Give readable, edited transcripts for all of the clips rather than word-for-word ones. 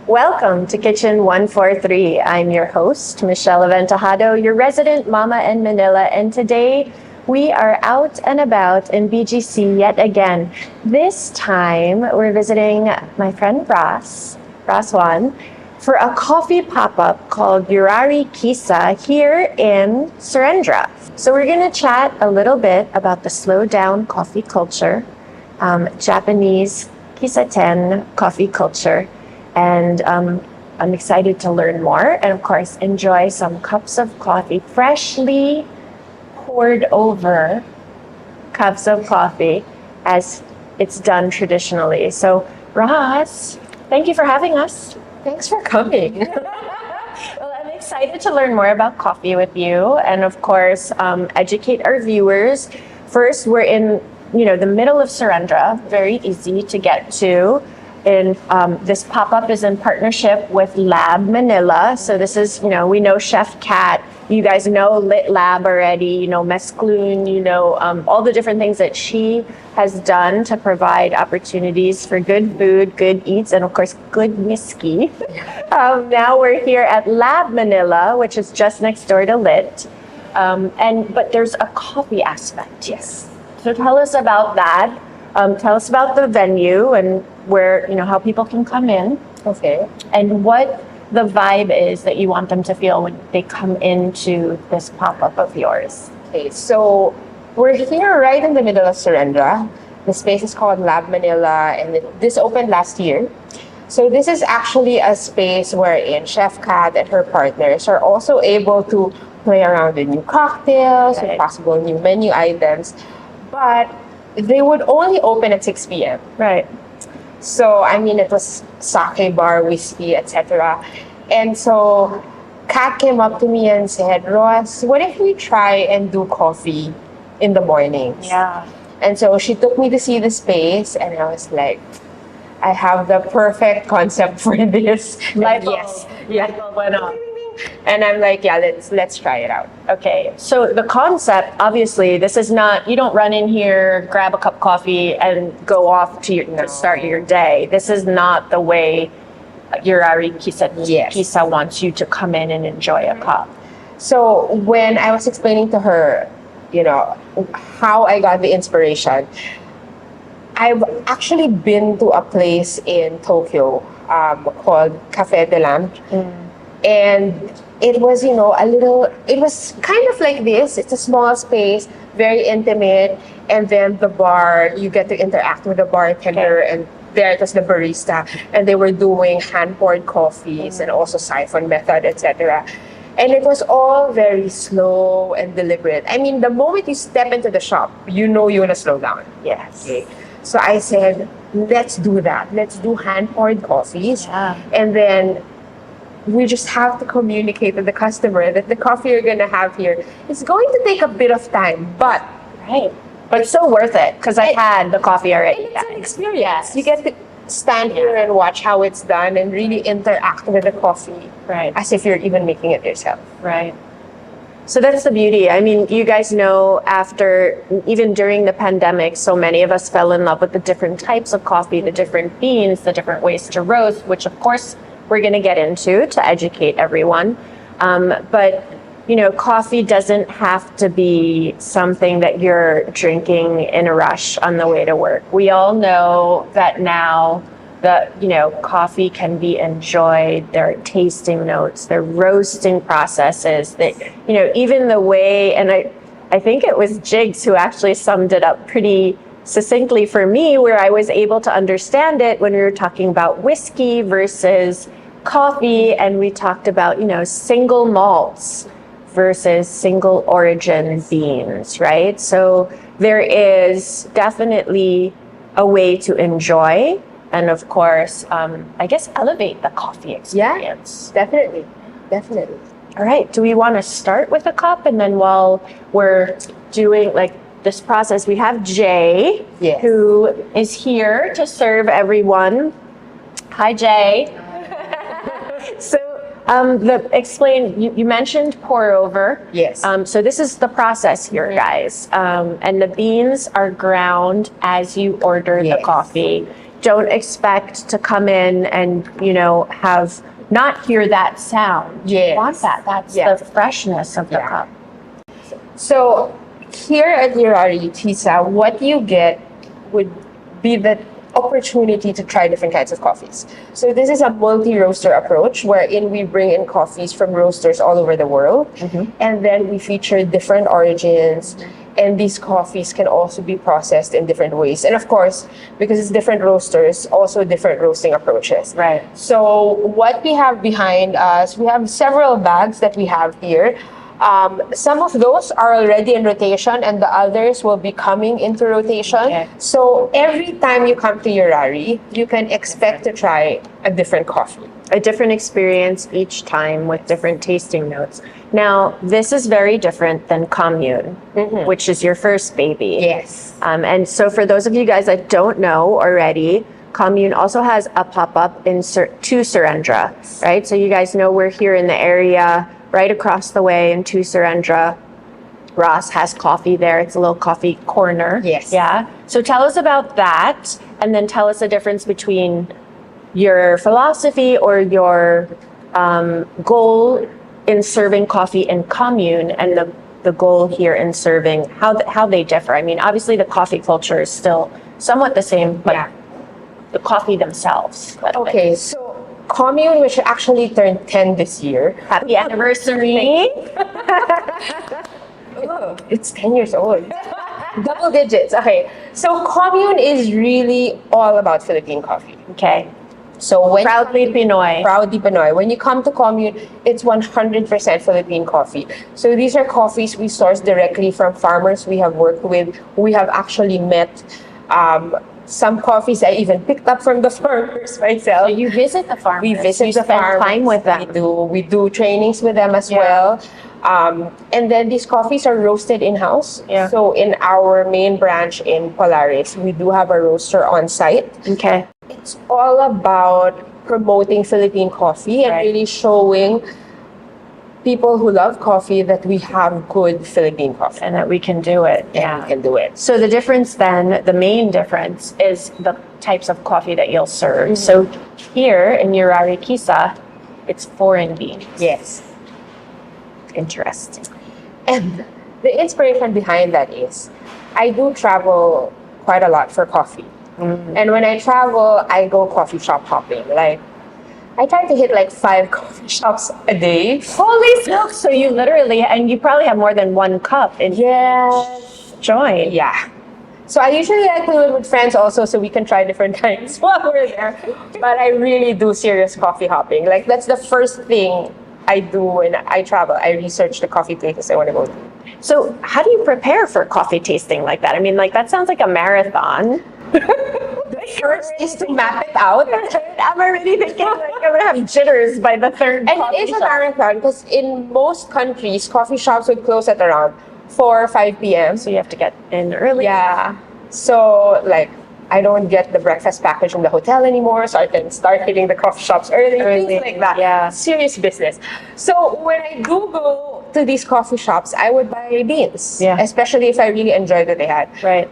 Welcome to Kitchen 143. I'm your host, Michelle Aventajado, your resident mama in Manila, and today we are out and about in BGC yet again. This time we're visiting my friend Ros Juan, for a coffee pop-up called Yurari Kissa here in Serendra. So we're going to chat a little bit about the slow-down coffee culture, Japanese Kissa-ten coffee culture, and I'm excited to learn more and, of course, enjoy some cups of coffee, freshly poured over cups of coffee as it's done traditionally. So, Ros, thank you for having us. Thanks for coming. Well, I'm excited to learn more about coffee with you and, of course, educate our viewers. First, we're in, the middle of Serendra, very easy to get to. And this pop-up is in partnership with LAB Manila. So this is, we know Chef Kat. You guys know Lit Lab already, Mesclun, all the different things that she has done to provide opportunities for good food, good eats, and of course, good whiskey. Now we're here at LAB Manila, which is just next door to Lit. But there's a coffee aspect. Yes. So tell us about that. Tell us about the venue and where, how people can come in. Okay. And what the vibe is that you want them to feel when they come into this pop-up of yours. Okay, so we're here right in the middle of Serendra. The space is called LAB Manila, and this opened last year. So this is actually a space wherein Chef Kat and her partners are also able to play around with new cocktails, Right. with possible new menu items, but they would only open at 6 p.m. Right. So, it was sake bar, whiskey, etc. And so, Kat came up to me and said, Ros, what if we try and do coffee in the mornings? Yeah. And so, she took me to see the space, and I was like, I have the perfect concept for this. Light bulb. Yes. Light bulb went on. And I'm like, yeah, let's try it out. Okay, so the concept, obviously, this is not, you don't run in here, grab a cup of coffee, and go off to start your day. This is not the way Yurari Kissa wants you to come in and enjoy a cup. So when I was explaining to her, how I got the inspiration, I've actually been to a place in Tokyo called Café de Lamp. And it was, it was kind of like this. It's a small space, very intimate. And then the bar, you get to interact with the bartender. Okay. And there it was the barista. And they were doing hand-poured coffees and also siphon method, etc. And it was all very slow and deliberate. The moment you step into the shop, you know you want to slow down. Yes. Okay. So I said, let's do that. Let's do hand-poured coffees. Yeah. And then we just have to communicate to the customer that the coffee you're going to have here is going to take a bit of time, but it's so worth it because I had the coffee already. it's an experience. Yes. You get to stand here and watch how it's done and really interact with the coffee, Right. as if you're even making it yourself. Right. So that's the beauty. You guys know even during the pandemic, so many of us fell in love with the different types of coffee, the different beans, the different ways to roast, which of course we're going to get into to educate everyone. But, coffee doesn't have to be something that you're drinking in a rush on the way to work. We all know that now that, coffee can be enjoyed. There are tasting notes, there are roasting processes that, even the way, and I think it was Jigs who actually summed it up pretty succinctly for me, where I was able to understand it when we were talking about whiskey versus coffee, and we talked about, single malts versus single origin beans, right? So there is definitely a way to enjoy and, of course, elevate the coffee experience. Yeah, definitely. All right, do we want to start with a cup? And then while we're doing this process, we have Jay, Yes. who is here to serve everyone. Hi, Jay. So you mentioned pour over. Yes. So this is the process here, guys. And the beans are ground as you order the Yes. coffee. don't expect to come in and, have not hear that sound. Yes. You want that. That's the freshness of the cup. So here at Yurari Kissa, what you get would be the opportunity to try different kinds of coffees. So this is a multi-roaster approach wherein we bring in coffees from roasters all over the world, and then we feature different origins, and these coffees can also be processed in different ways. And of course, because it's different roasters, also different roasting approaches. Right. So what we have behind us, we have several bags that we have here. Some of those are already in rotation and the others will be coming into rotation. Okay. So every time you come to Yurari, you can expect to try a different coffee. A different experience each time with different tasting notes. Now, this is very different than Commune, which is your first baby. Yes. And so for those of you guys that don't know already, Commune also has a pop-up to Serendra, right? So you guys know we're here in the area right across the way in Serendra. Ros has coffee there. It's a little coffee corner. Yes. Yeah. So tell us about that, and then tell us the difference between your philosophy or your goal in serving coffee in Commune and the goal here in serving, how they differ. I mean, obviously the coffee culture is still somewhat the same, but the coffee themselves. Okay, so Commune, which actually turned 10 this year. Happy anniversary. It's 10 years old. Double digits. Okay. So Commune is really all about Philippine coffee. Okay. So when Proudly Pinoy. Proudly Pinoy. When you come to Commune, it's 100% Philippine coffee. So these are coffees we source directly from farmers we have worked with. We have actually met some coffees I even picked up from the farmers myself. So you visit the farmers. We visit you the spend farmers. time with them. We do trainings with them as well. And then these coffees are roasted in-house. Yeah. So in our main branch in Polaris, we do have a roaster on site. Okay. It's all about promoting Philippine coffee and really showing people who love coffee that we have good Philippine coffee. And that we can do it. And we can do it. So the difference then, the main difference is the types of coffee that you'll serve. So here in Yurari Kissa, it's foreign beans. Yes. Interesting. And the inspiration behind that is I do travel quite a lot for coffee. And when I travel, I go coffee shop hopping. Like, I try to hit like 5 coffee shops a day. Holy smokes! So you literally, and you probably have more than one cup in join. Yeah. So I usually like to do it with friends also so we can try different kinds while we're there. But I really do serious coffee hopping. Like, that's the first thing I do when I travel. I research the coffee places I want to go to. So how do you prepare for coffee tasting like that? I mean, like, that sounds like a marathon. First is to map it out. I'm already thinking like I'm gonna have jitters by the third. And it is a marathon because in most countries, coffee shops would close at around 4 or 5 p.m. So you have to get in early. Yeah. So, like, I don't get the breakfast package from the hotel anymore, so I can start hitting the coffee shops early. Things like that. Yeah. Serious business. So when I do go to these coffee shops, I would buy beans. Yeah. Especially if I really enjoyed what they had. Right.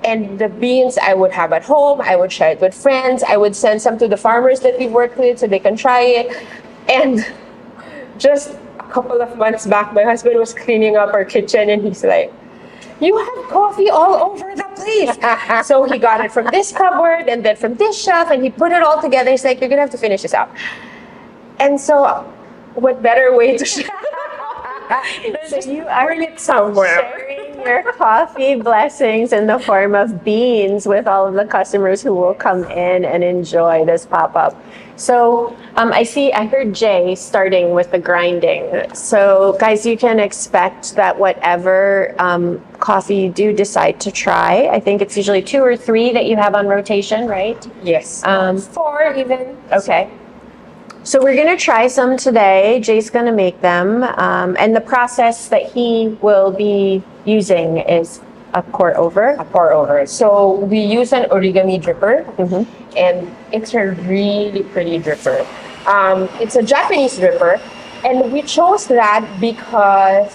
And the beans I would have at home, I would share it with friends, I would send some to the farmers that we worked with so they can try it. And just a couple of months back, my husband was cleaning up our kitchen and he's like, "You have coffee all over the place." So he got it from this cupboard and then from this shelf and he put it all together. He's like, "You're gonna have to finish this up." And so, what better way to share? So you are it somewhere. sharing your coffee blessings in the form of beans with all of the customers who will come in and enjoy this pop-up. So I heard Jay starting with the grinding. So guys, you can expect that whatever coffee you do decide to try, I think it's usually 2 or 3 that you have on rotation, right? Yes. 4 even. Okay. So we're going to try some today. Jay's going to make them. And the process that he will be using is a pour over. A pour over. So we use an origami dripper, and it's a really pretty dripper. It's a Japanese dripper, and we chose that because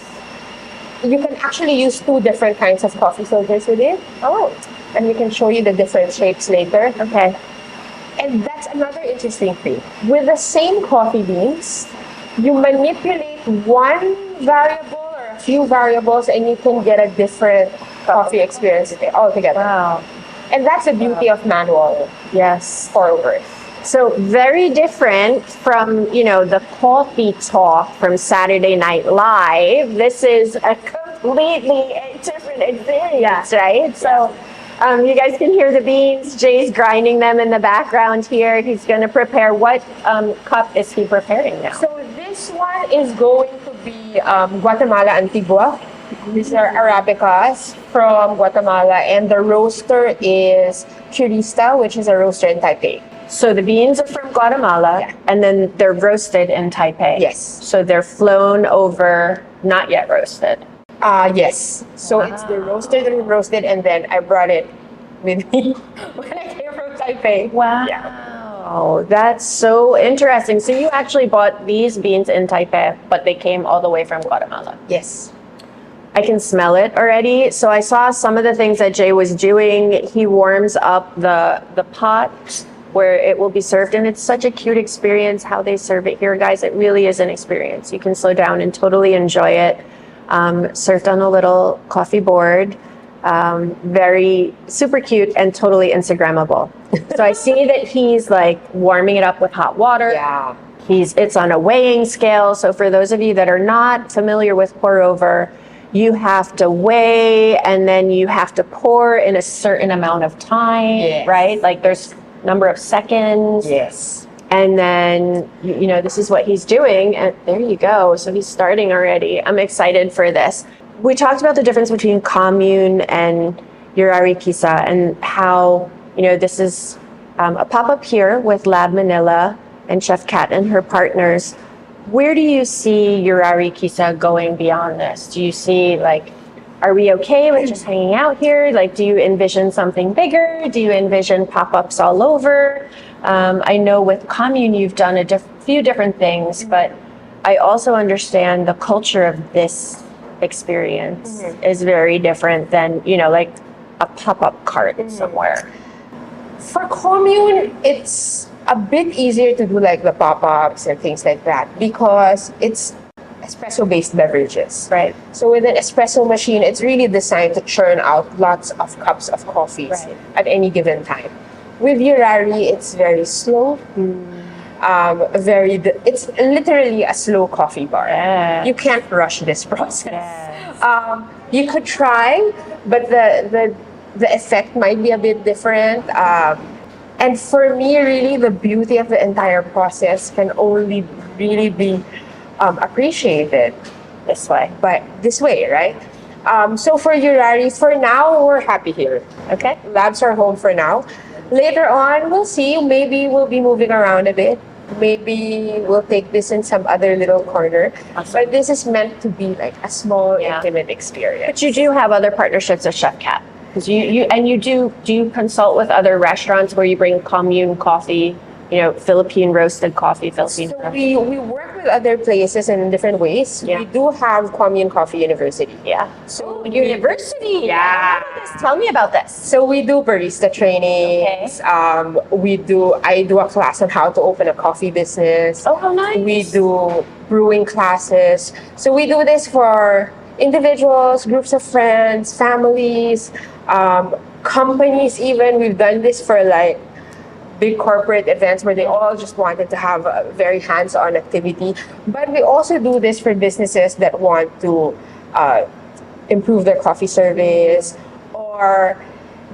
you can actually use 2 different kinds of coffee filters with it. Oh. and we can show you the different shapes later. Okay. And that's another interesting thing. With the same coffee beans, you manipulate one variable or a few variables and you can get a different coffee experience altogether. Wow. And that's the beauty of manual Yes. pour overs. So very different from, the coffee talk from Saturday Night Live. This is a completely different experience, right? So you guys can hear the beans. Jay's grinding them in the background here. He's going to prepare. What cup is he preparing now? So this one is going to be Guatemala Antigua. These are Arabicas from Guatemala, and the roaster is Purista, which is a roaster in Taipei. So the beans are from Guatemala, Yeah. and then they're roasted in Taipei. Yes. So they're flown over, not yet roasted. Yes. So it's the roaster that we roasted, and then I brought it with me when I came from Taipei. Wow. Yeah. That's so interesting. So you actually bought these beans in Taipei, but they came all the way from Guatemala. Yes. I can smell it already. So I saw some of the things that Jay was doing. He warms up the pot where it will be served, and it's such a cute experience how they serve it here, guys. It really is an experience. You can slow down and totally enjoy it. Served on a little coffee board. Very super cute and totally Instagrammable. So I see that he's like warming it up with hot water. Yeah. It's on a weighing scale. So for those of you that are not familiar with pour over, you have to weigh and then you have to pour in a certain amount of time, Yes. right? Like there's number of seconds. Yes. And then, this is what he's doing. And there you go. So he's starting already. I'm excited for this. We talked about the difference between commune and Yurari Kissa and how, this is a pop-up here with LAB Manila and Chef Kat and her partners. Where do you see Yurari Kissa going beyond this? Do you see, are we okay with just hanging out here? Do you envision something bigger? Do you envision pop-ups all over? I know with commune you've done a few different things, but I also understand the culture of this experience is very different than, a pop-up cart somewhere. For commune, it's a bit easier to do the pop-ups and things like that because it's espresso-based beverages. Right. So with an espresso machine, it's really designed to churn out lots of cups of coffees Right. at any given time. With Yurari, it's very slow. It's literally a slow coffee bar. Yeah. You can't rush this process. Yes. You could try, but the effect might be a bit different. And for me, really, the beauty of the entire process can only really be appreciated This way. but this way, right? So for Yurari, for now, we're happy here. Okay. Labs are home for now. Later on, we'll see. Maybe we'll be moving around a bit. Maybe we'll take this in some other little corner. Awesome. But this is meant to be a small, Yeah. intimate experience. But you do have other partnerships with Chef Kat. Because do you consult with other restaurants where you bring commune coffee, Philippine roasted coffee, Philippine So coffee? we work with other places in different ways. Yeah. We do have Commune Coffee University. Yeah. So University. Yeah. Tell me about this. So we do barista trainings. I do a class on how to open a coffee business. Oh, how nice. We do brewing classes. So we do this for individuals, groups of friends, families, companies even. We've done this for big corporate events where they all just wanted to have a very hands-on activity. But we also do this for businesses that want to improve their coffee service or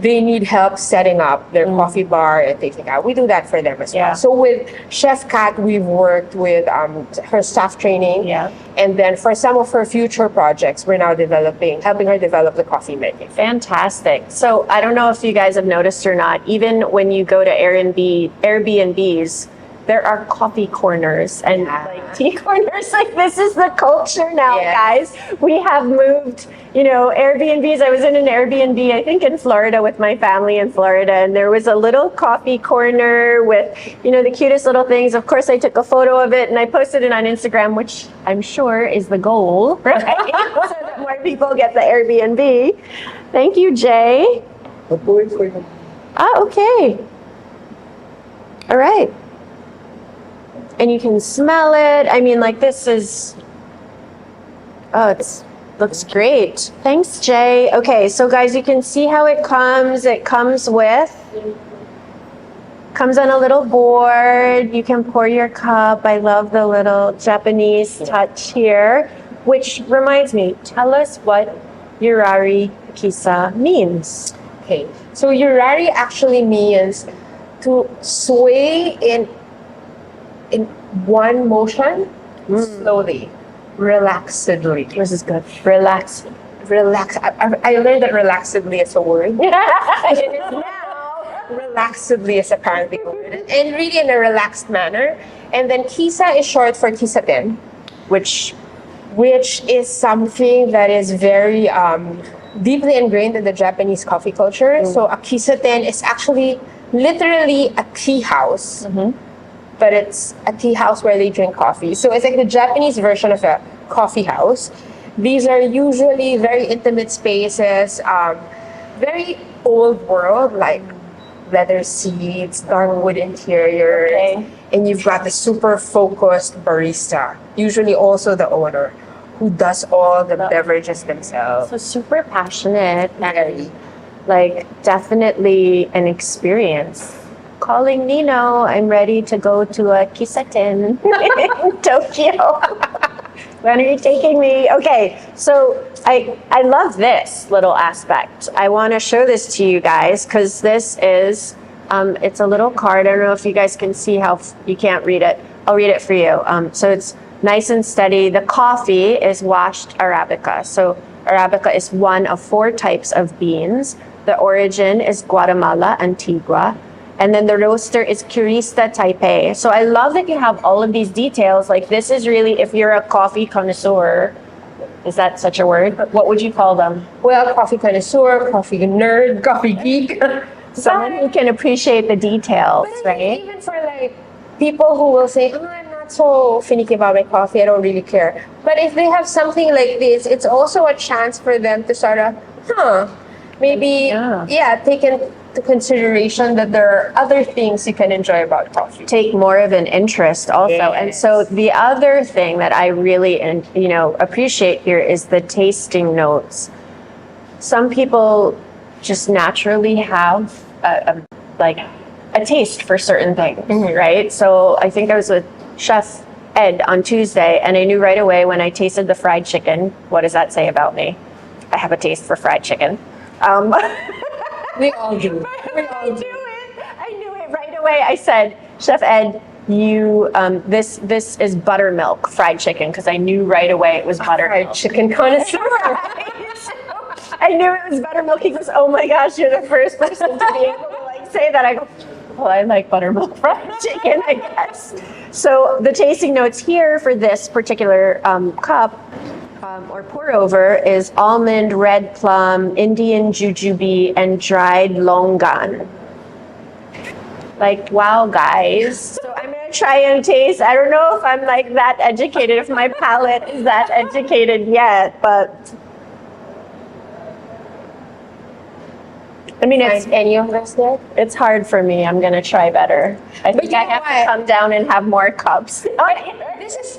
they need help setting up their coffee bar and things like that. We do that for them as Yeah. well. So with Chef Kat, we've worked with her staff training. Yeah. And then for some of her future projects, we're now helping her develop the coffee menu. Fantastic. So I don't know if you guys have noticed or not, even when you go to Airbnbs, there are coffee corners and tea corners. This is the culture now, Yeah. guys. We have moved, Airbnbs. I was in an Airbnb, I think in Florida with my family in Florida, and there was a little coffee corner with, the cutest little things. Of course, I took a photo of it and I posted it on Instagram, which I'm sure is the goal, right? So that more people get the Airbnb. Thank you, Jay. Ah, okay. All right. And you can smell it. I mean, like this is, oh, looks great. Thanks, Jay. Okay, so guys, you can see how it comes. It comes on a little board. You can pour your cup. I love the little Japanese touch here, which reminds me, tell us what Yurari Kissa means. Okay, so Yurari actually means to sway in one motion, slowly, relaxedly. This is good. Relax. Relax. I learned that relaxedly is a word. It is now. Relaxedly is apparently a word. And really in a relaxed manner. And then Kissa is short for Kissaten, which is something that is very deeply ingrained in the Japanese coffee culture. So a Kissaten is actually literally a tea house. But it's a tea house where they drink coffee. So it's like the Japanese version of a coffee house. These are usually very intimate spaces, very old world, like leather seats, dark wood interiors, and you've got the super focused barista, usually also the owner, who does all the beverages themselves. So super passionate and like definitely an experience. Calling Nino, I'm ready to go to a Kissaten in Tokyo. When are you taking me? Okay, so I love this little aspect. I want to show this to you guys because this is, it's a little card. I don't know if you guys can see how, you can't read it. I'll read it for you. So it's nice and steady. The coffee is washed Arabica. So Arabica is one of 4 types of beans. The origin is Guatemala, Antigua. And then the roaster is Curista Taipei. So I love that you have all of these details. Like this is really, if you're a coffee connoisseur, is that such a word? What would you call them? Well, coffee connoisseur, coffee nerd, coffee geek. Someone who can appreciate the details, right? Even for like people who will say, oh, I'm not so finicky about my coffee, I don't really care. But if they have something like this, it's also a chance for them to sort of, maybe, take into consideration that there are other things you can enjoy about coffee. Take more of an interest also. Yes. And so the other thing that I really, appreciate here is the tasting notes. Some people just naturally have a taste for certain things, right? So I think I was with Chef Ed on Tuesday, and I knew right away when I tasted the fried chicken, what does that say about me? I have a taste for fried chicken. We all do. I knew it right away. I said, Chef Ed, you this is buttermilk fried chicken, because I knew right away it was buttermilk. Fried chicken connoisseur. I knew it was buttermilk. He goes, oh my gosh, you're the first person to be able to say that. I go, well, I like buttermilk fried chicken, I guess. So the tasting notes here for this particular cup or pour over is almond, red plum, Indian jujube, and dried longan. Like, wow, guys. So I'm gonna try and taste. I don't know if I'm like that educated, if my palate is that educated yet, but I mean, it's any of this there? It's hard for me. I'm gonna try better. I think I have to come down and have more cups.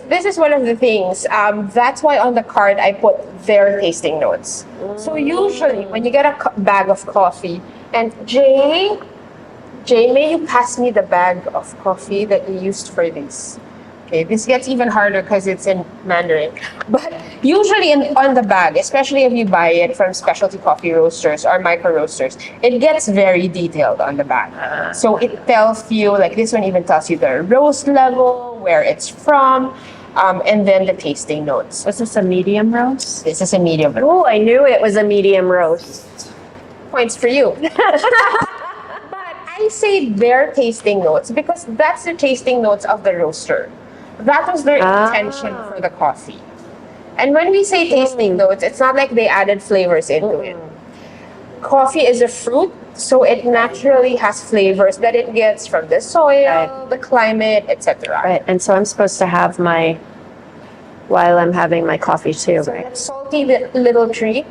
This is one of the things. That's why on the card I put their tasting notes. So usually when you get a bag of coffee, and Jay, may you pass me the bag of coffee that you used for this? Okay, this gets even harder because it's in Mandarin. But usually on the bag, especially if you buy it from specialty coffee roasters or micro roasters, it gets very detailed on the bag. So it tells you, like this one even tells you the roast level, where it's from, and then the tasting notes. Was this a medium roast? This is a medium roast. Oh, I knew it was a medium roast. Points for you. But I say their tasting notes because that's the tasting notes of the roaster. That was their intention for the coffee. And when we say tasting notes, it's not like they added flavors into it. Coffee is a fruit, so it naturally has flavors that it gets from the soil, the climate, etc. Right, and so I'm supposed to have while I'm having my coffee too, So right? that salty little treat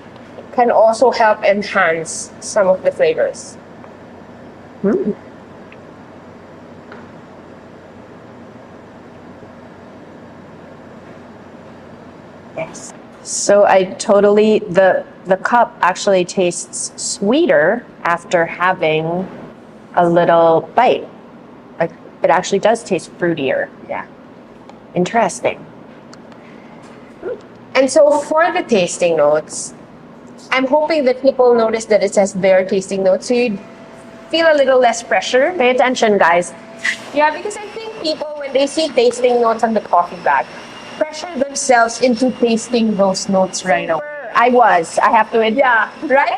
can also help enhance some of the flavors. Yes. So I totally, the cup actually tastes sweeter after having a little bite. Like, it actually does taste fruitier. Yeah. Interesting. And so for the tasting notes, I'm hoping that people notice that it says their tasting notes, so you feel a little less pressure. Pay attention, guys. Yeah, because I think people, when they see tasting notes on the coffee bag, pressure themselves into tasting those notes right away. I have to admit. Yeah, right?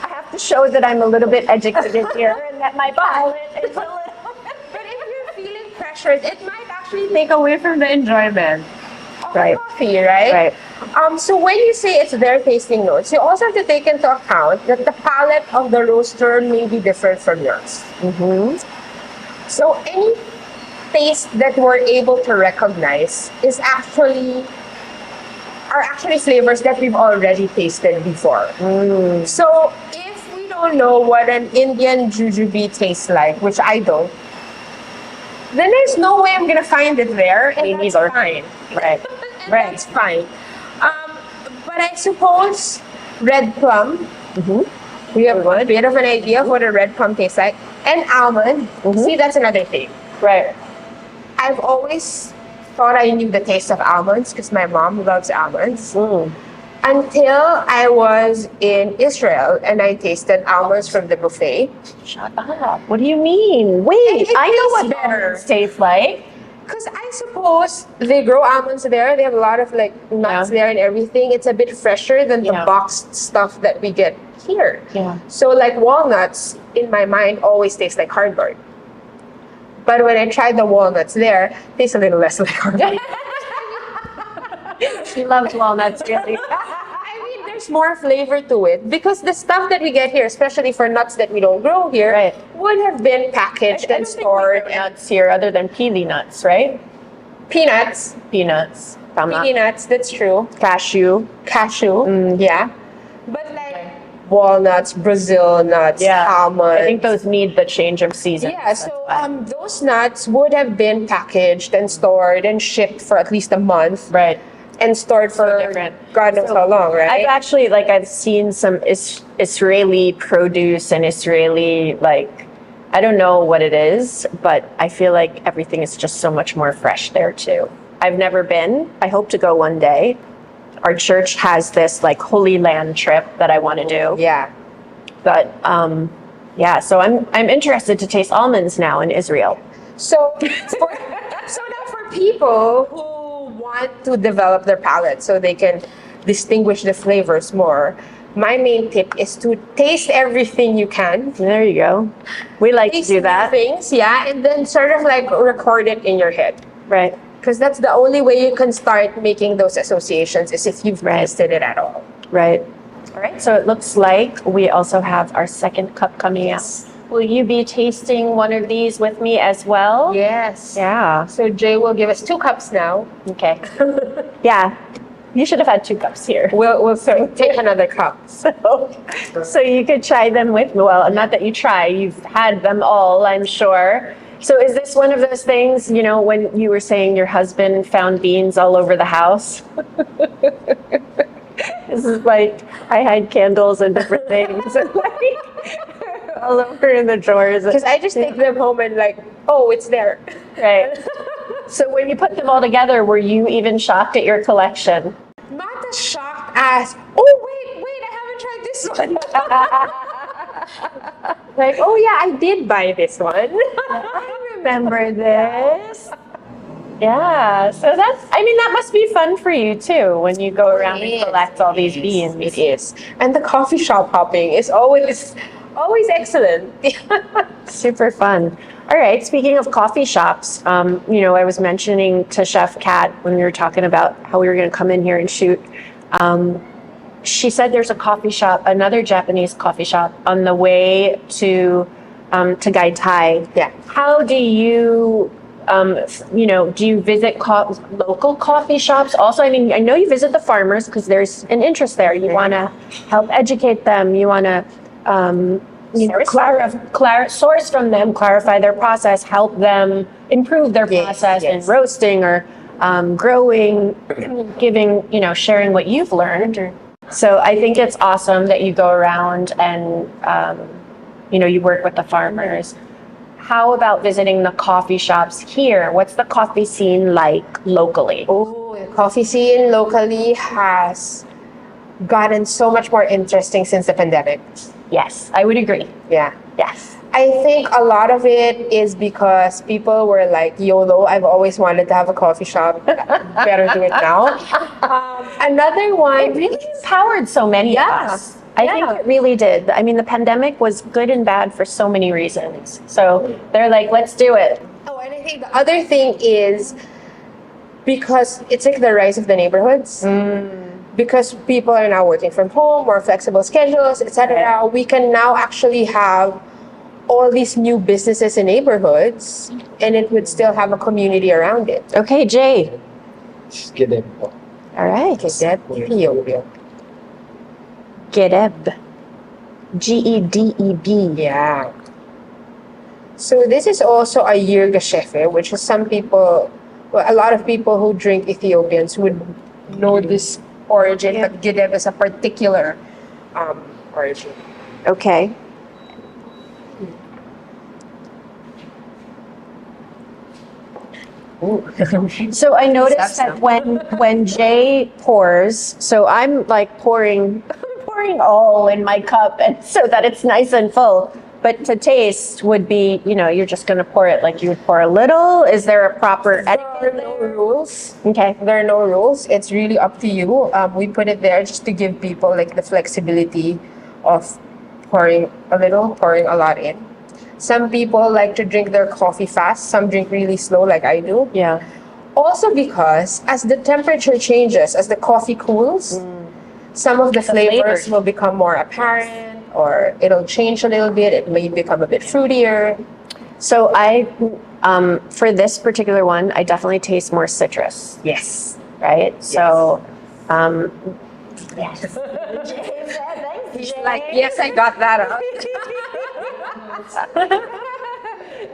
I have to show that I'm a little bit educated here and that my palate is a little. But if you're feeling pressured, it might actually take away from the enjoyment of Right. coffee, right? So when you say it's their tasting notes, you also have to take into account that the palate of the roaster may be different from yours. So any taste that we're able to recognize are actually flavors that we've already tasted before. So if we don't know what an Indian jujube tastes like, which I don't, then there's no way I'm gonna find it there, and Me that's neither. fine. Right. And that's fine. But I suppose red plum. We have a bit of an idea of what a red plum tastes like, and almond. See, that's another thing. Right. I've always thought I knew the taste of almonds because my mom loves almonds. Until I was in Israel and I tasted almonds from the buffet. Shut up. What do you mean? Wait, It I know tastes what better. almonds taste like. Because I suppose they grow almonds there. They have a lot of like nuts there and everything. It's a bit fresher than the boxed stuff that we get here. Yeah. So like walnuts, in my mind, always taste like cardboard. But when I tried the walnuts there, it tastes a little less like cardboard. She loves walnuts, really. I mean, there's more flavor to it because the stuff that we get here, especially for nuts that we don't grow here, would have been packaged and stored. Nuts here other than peely nuts, right? Peanuts. Peanuts. Tama. Peanuts, that's true. Cashew. Cashew, yeah. But like walnuts, Brazil nuts, almonds. I think those need the change of season. Yeah, so those nuts would have been packaged and stored and shipped for at least a month. Right. And stored for God knows how long, right? I've actually, I've seen some Israeli produce and Israeli, I don't know what it is, but I feel like everything is just so much more fresh there too. I've never been. I hope to go one day. Our church has this Holy Land trip that I want to do. Yeah. But so I'm interested to taste almonds now in Israel. So now for people who want to develop their palate so they can distinguish the flavors more, my main tip is to taste everything you can. There you go. We like to do that. Things, and then sort of record it in your head. Right. Because that's the only way you can start making those associations is if you've tasted it at all. Right. All right. So it looks like we also have our second cup coming out. Will you be tasting one of these with me as well? Yes. Yeah. So Jay will give us 2 cups now. Okay. Yeah. You should have had 2 cups here. We'll take another cup. So you could try them with me. Well, not that you try. You've had them all, I'm sure. So is this one of those things, when you were saying your husband found beans all over the house? This is I hide candles and different things. All over in the drawers. Because I just take them home and oh, it's there. Right. So when you put them all together, were you even shocked at your collection? Not as shocked as, oh, wait, I haven't tried this one. Oh yeah, I did buy this one. I remember this. Yeah, so that must be fun for you too when you go around and collect all these beans. It is. And the coffee shop hopping is always excellent. Super fun. All right, speaking of coffee shops, I was mentioning to Chef Kat when we were talking about how we were going to come in here and shoot. She said there's a coffee shop, another Japanese coffee shop on the way to Gai Tai. Yeah. How do you Do you visit local coffee shops? Also, I mean, I know you visit the farmers because there's an interest there. You want to help educate them. You want to, source from them, clarify their process, help them improve their process in roasting or growing, giving, sharing what you've learned. So I think it's awesome that you go around and, you work with the farmers. How about visiting the coffee shops here? What's the coffee scene like locally? Oh, the coffee scene locally has gotten so much more interesting since the pandemic. Yes, I would agree. Yeah. Yes. I think a lot of it is because people were like, YOLO, I've always wanted to have a coffee shop. Better do it now. Another one. It really empowered so many of us. I think it really did. I mean, the pandemic was good and bad for so many reasons. So they're like, let's do it. Oh, and I think the other thing is because it's like the rise of the neighborhoods. Because people are now working from home, more flexible schedules, etc. We can now actually have all these new businesses in neighborhoods, and it would still have a community around it. Okay, Jay. Gedeb. All right. Gedeb, Ethiopia. Gedeb. Gedeb. Yeah. So this is also a yirgashefe, which is a lot of people who drink Ethiopians would know this origin, but Gedeb is a particular origin. Okay. So I noticed that when Jay pours, so I'm like pouring all in my cup, and so that it's nice and full. But to taste would be, you're just going to pour it like you would pour a little. Is there a proper etiquette? There are no rules. Okay. There are no rules. It's really up to you. We put it there just to give people like the flexibility of pouring a little, pouring a lot in. Some people like to drink their coffee fast. Some drink really slow like I do. Yeah. Also because as the temperature changes, as the coffee cools, some of the flavors will become more apparent, or it'll change a little bit. It may become a bit fruitier. So for this particular one, I definitely taste more citrus. Yes. Right? Yes. So, yes. Like, yes, I got that out.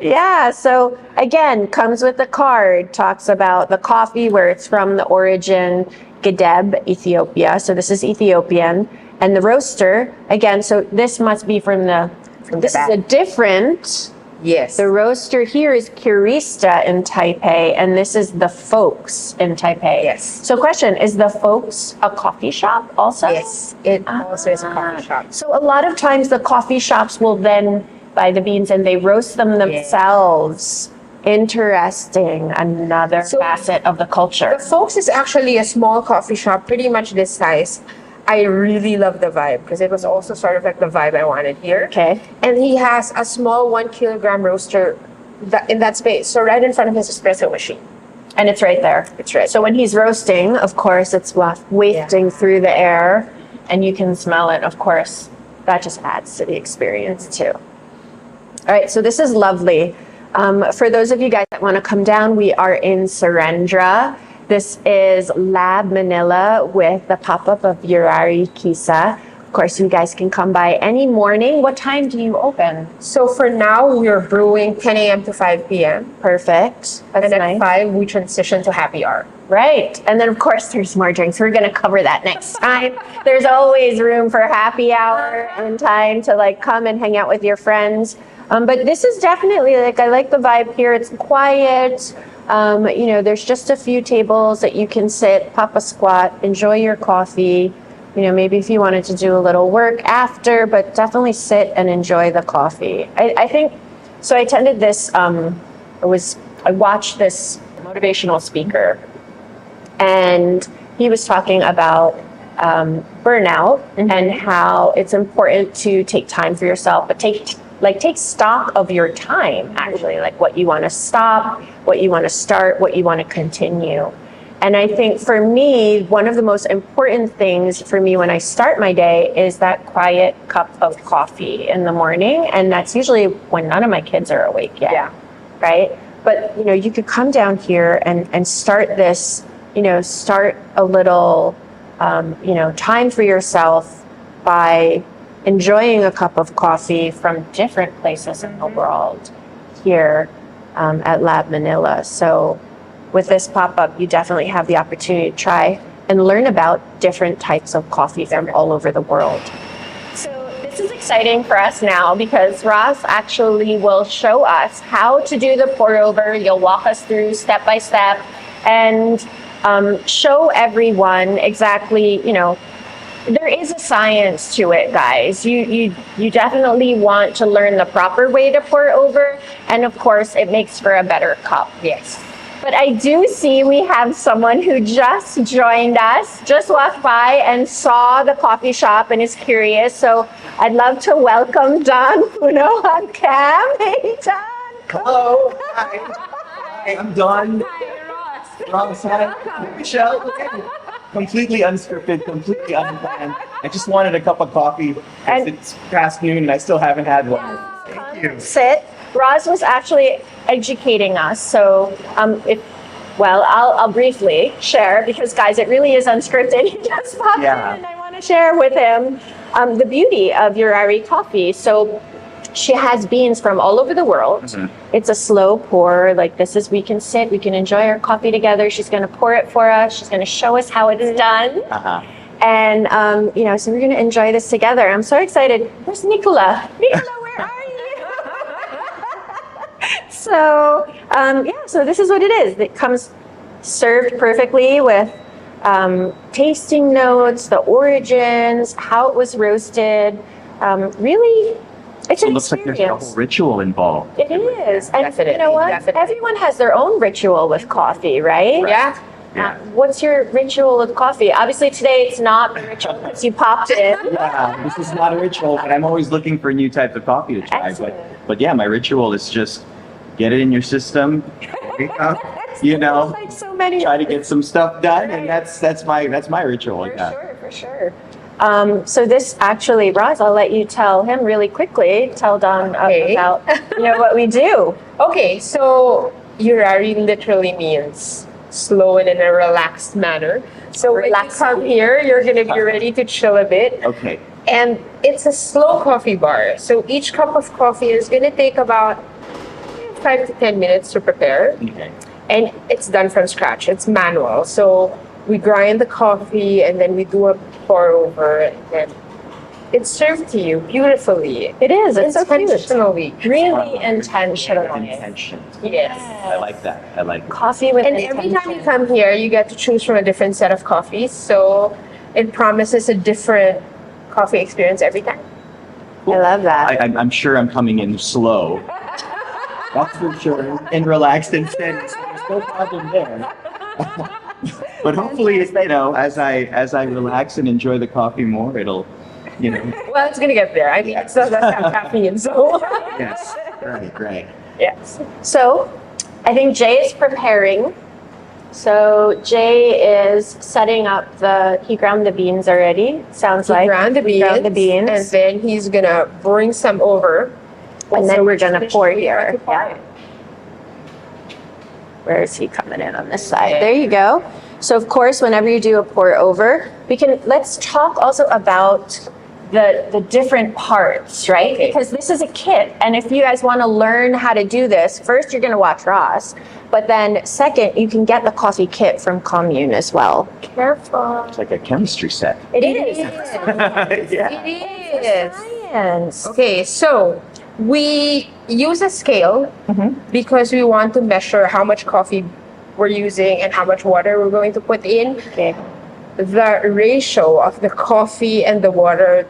Yeah, so again, comes with the card, talks about the coffee, where it's from, the origin, Gedeb, Ethiopia. So this is Ethiopian. And the roaster, again, so this must be this is a different. Yes. The roaster here is Curista in Taipei, and this is the Folks in Taipei. Yes. So question, is the Folks a coffee shop also? Yes, it also is a coffee shop. So a lot of times the coffee shops will then buy the beans and they roast them themselves. Interesting. Another facet of the culture. The Folks is actually a small coffee shop, pretty much this size. I really love the vibe because it was also sort of like the vibe I wanted here. Okay. And he has a small 1 kilogram roaster in that space. So right in front of his espresso machine. And it's right there. It's right. So when he's roasting, of course, it's wafting through the air and you can smell it, of course. That just adds to the experience too. All right, so this is lovely. For those of you guys that want to come down, we are in Serendra. This is LAB Manila with the pop-up of Yurari Kissa. Of course, you guys can come by any morning. What time do you open? So for now, we're brewing 10 a.m. to 5 p.m. Perfect. That's And at nice. 5, we transition to happy hour. Right. And then, of course, there's more drinks. We're going to cover that next time. There's always room for happy hour and time to come and hang out with your friends. But this is definitely I like the vibe here. It's quiet. There's just a few tables that you can sit, pop a squat, enjoy your coffee. Maybe if you wanted to do a little work after, but definitely sit and enjoy the coffee. I think, so I attended this, I watched this motivational speaker, and he was talking about burnout and how it's important to take time for yourself, but take stock of your time, actually, like what you want to stop, what you want to start, what you want to continue. And I think for me, one of the most important things for me when I start my day is that quiet cup of coffee in the morning. And that's usually when none of my kids are awake yet. Yeah. Right? But, you could come down here and start this, start a little, time for yourself by enjoying a cup of coffee from different places in the world here at LAB Manila. So with this pop-up, you definitely have the opportunity to try and learn about different types of coffee from all over the world. So this is exciting for us now because Ros actually will show us how to do the pour over. You'll walk us through step by step and show everyone exactly, there is a science to it, guys. You definitely want to learn the proper way to pour over, and of course, it makes for a better cup. Yes. But I do see we have someone who just joined us, just walked by and saw the coffee shop and is curious. So I'd love to welcome Don Puno on cam. Hey, Don. Hello. Hi. Hi, I'm Don. Ros. Hi. Michelle. Completely unscripted, completely unplanned. I just wanted a cup of coffee because it's past noon and I still haven't had one. Thank you. Sit. Ros was actually educating us. So I'll briefly share because guys, it really is unscripted. He just popped in and I want to share with him the beauty of Yurari coffee. So she has beans from all over the world. Mm-hmm. It's a slow pour. Like we can sit, we can enjoy our coffee together. She's going to pour it for us. She's going to show us how it is done. Uh-huh. And, so we're going to enjoy this together. I'm so excited. Where's Nicola? Nicola, where are you? So, so this is what it is. It comes served perfectly with tasting notes, the origins, how it was roasted. Really, it's an looks experience. like there's a whole ritual involved. It is. And Definitely, you know what? definitely. Everyone has their own ritual with coffee, right? Yeah. What's your ritual with coffee? Obviously today it's not the ritual because you popped in. Yeah, this is not a ritual, but I'm always looking for new types of coffee to try. Excellent. But yeah, my ritual is just get it in your system, wake up, Like so many. try to get some stuff done, and that's my ritual. For sure. So this actually, Ros, I'll let you tell him really quickly. Tell Don about what we do. Okay, so Yurari literally means slow and in a relaxed manner. So when you come here, you're going to be ready to chill a bit. Okay. And it's a slow coffee bar. So each cup of coffee is going to take about 5 to 10 minutes to prepare. Okay. And it's done from scratch. It's manual. So we grind the coffee and then we do a pour over and then it's served to you beautifully. It is. It's so cute. Intentionally. Really intentionally. Intention. Yes. I like that. I like that. Coffee with And intention. every time you come here, you get to choose from a different set of coffees. So it promises a different coffee experience every time. I love that. I'm sure I'm coming in slow. That's for sure. And relaxed and steady. So there's no problem there. But hopefully, as I relax and enjoy the coffee more, it'll, Well, it's gonna get there. I mean, it still does have caffeine, so. Yes. Right. Yes. So I think Jay is preparing. So Jay is setting up he ground the beans already. Sounds like. Ground the beans. And then he's gonna bring some over. And then we're gonna pour here. Yeah. Where is he coming in on this side? There you go. So of course, whenever you do a pour over, let's talk also about the different parts, right? Okay. Because this is a kit. And if you guys want to learn how to do this, first you're going to watch Ros. But then second, you can get the coffee kit from Commune as well. Careful. It's like a chemistry set. It is. Yeah. It is. Science. Okay, so we use a scale because we want to measure how much coffee we're using and how much water we're going to put in. Okay. The ratio of the coffee and the water,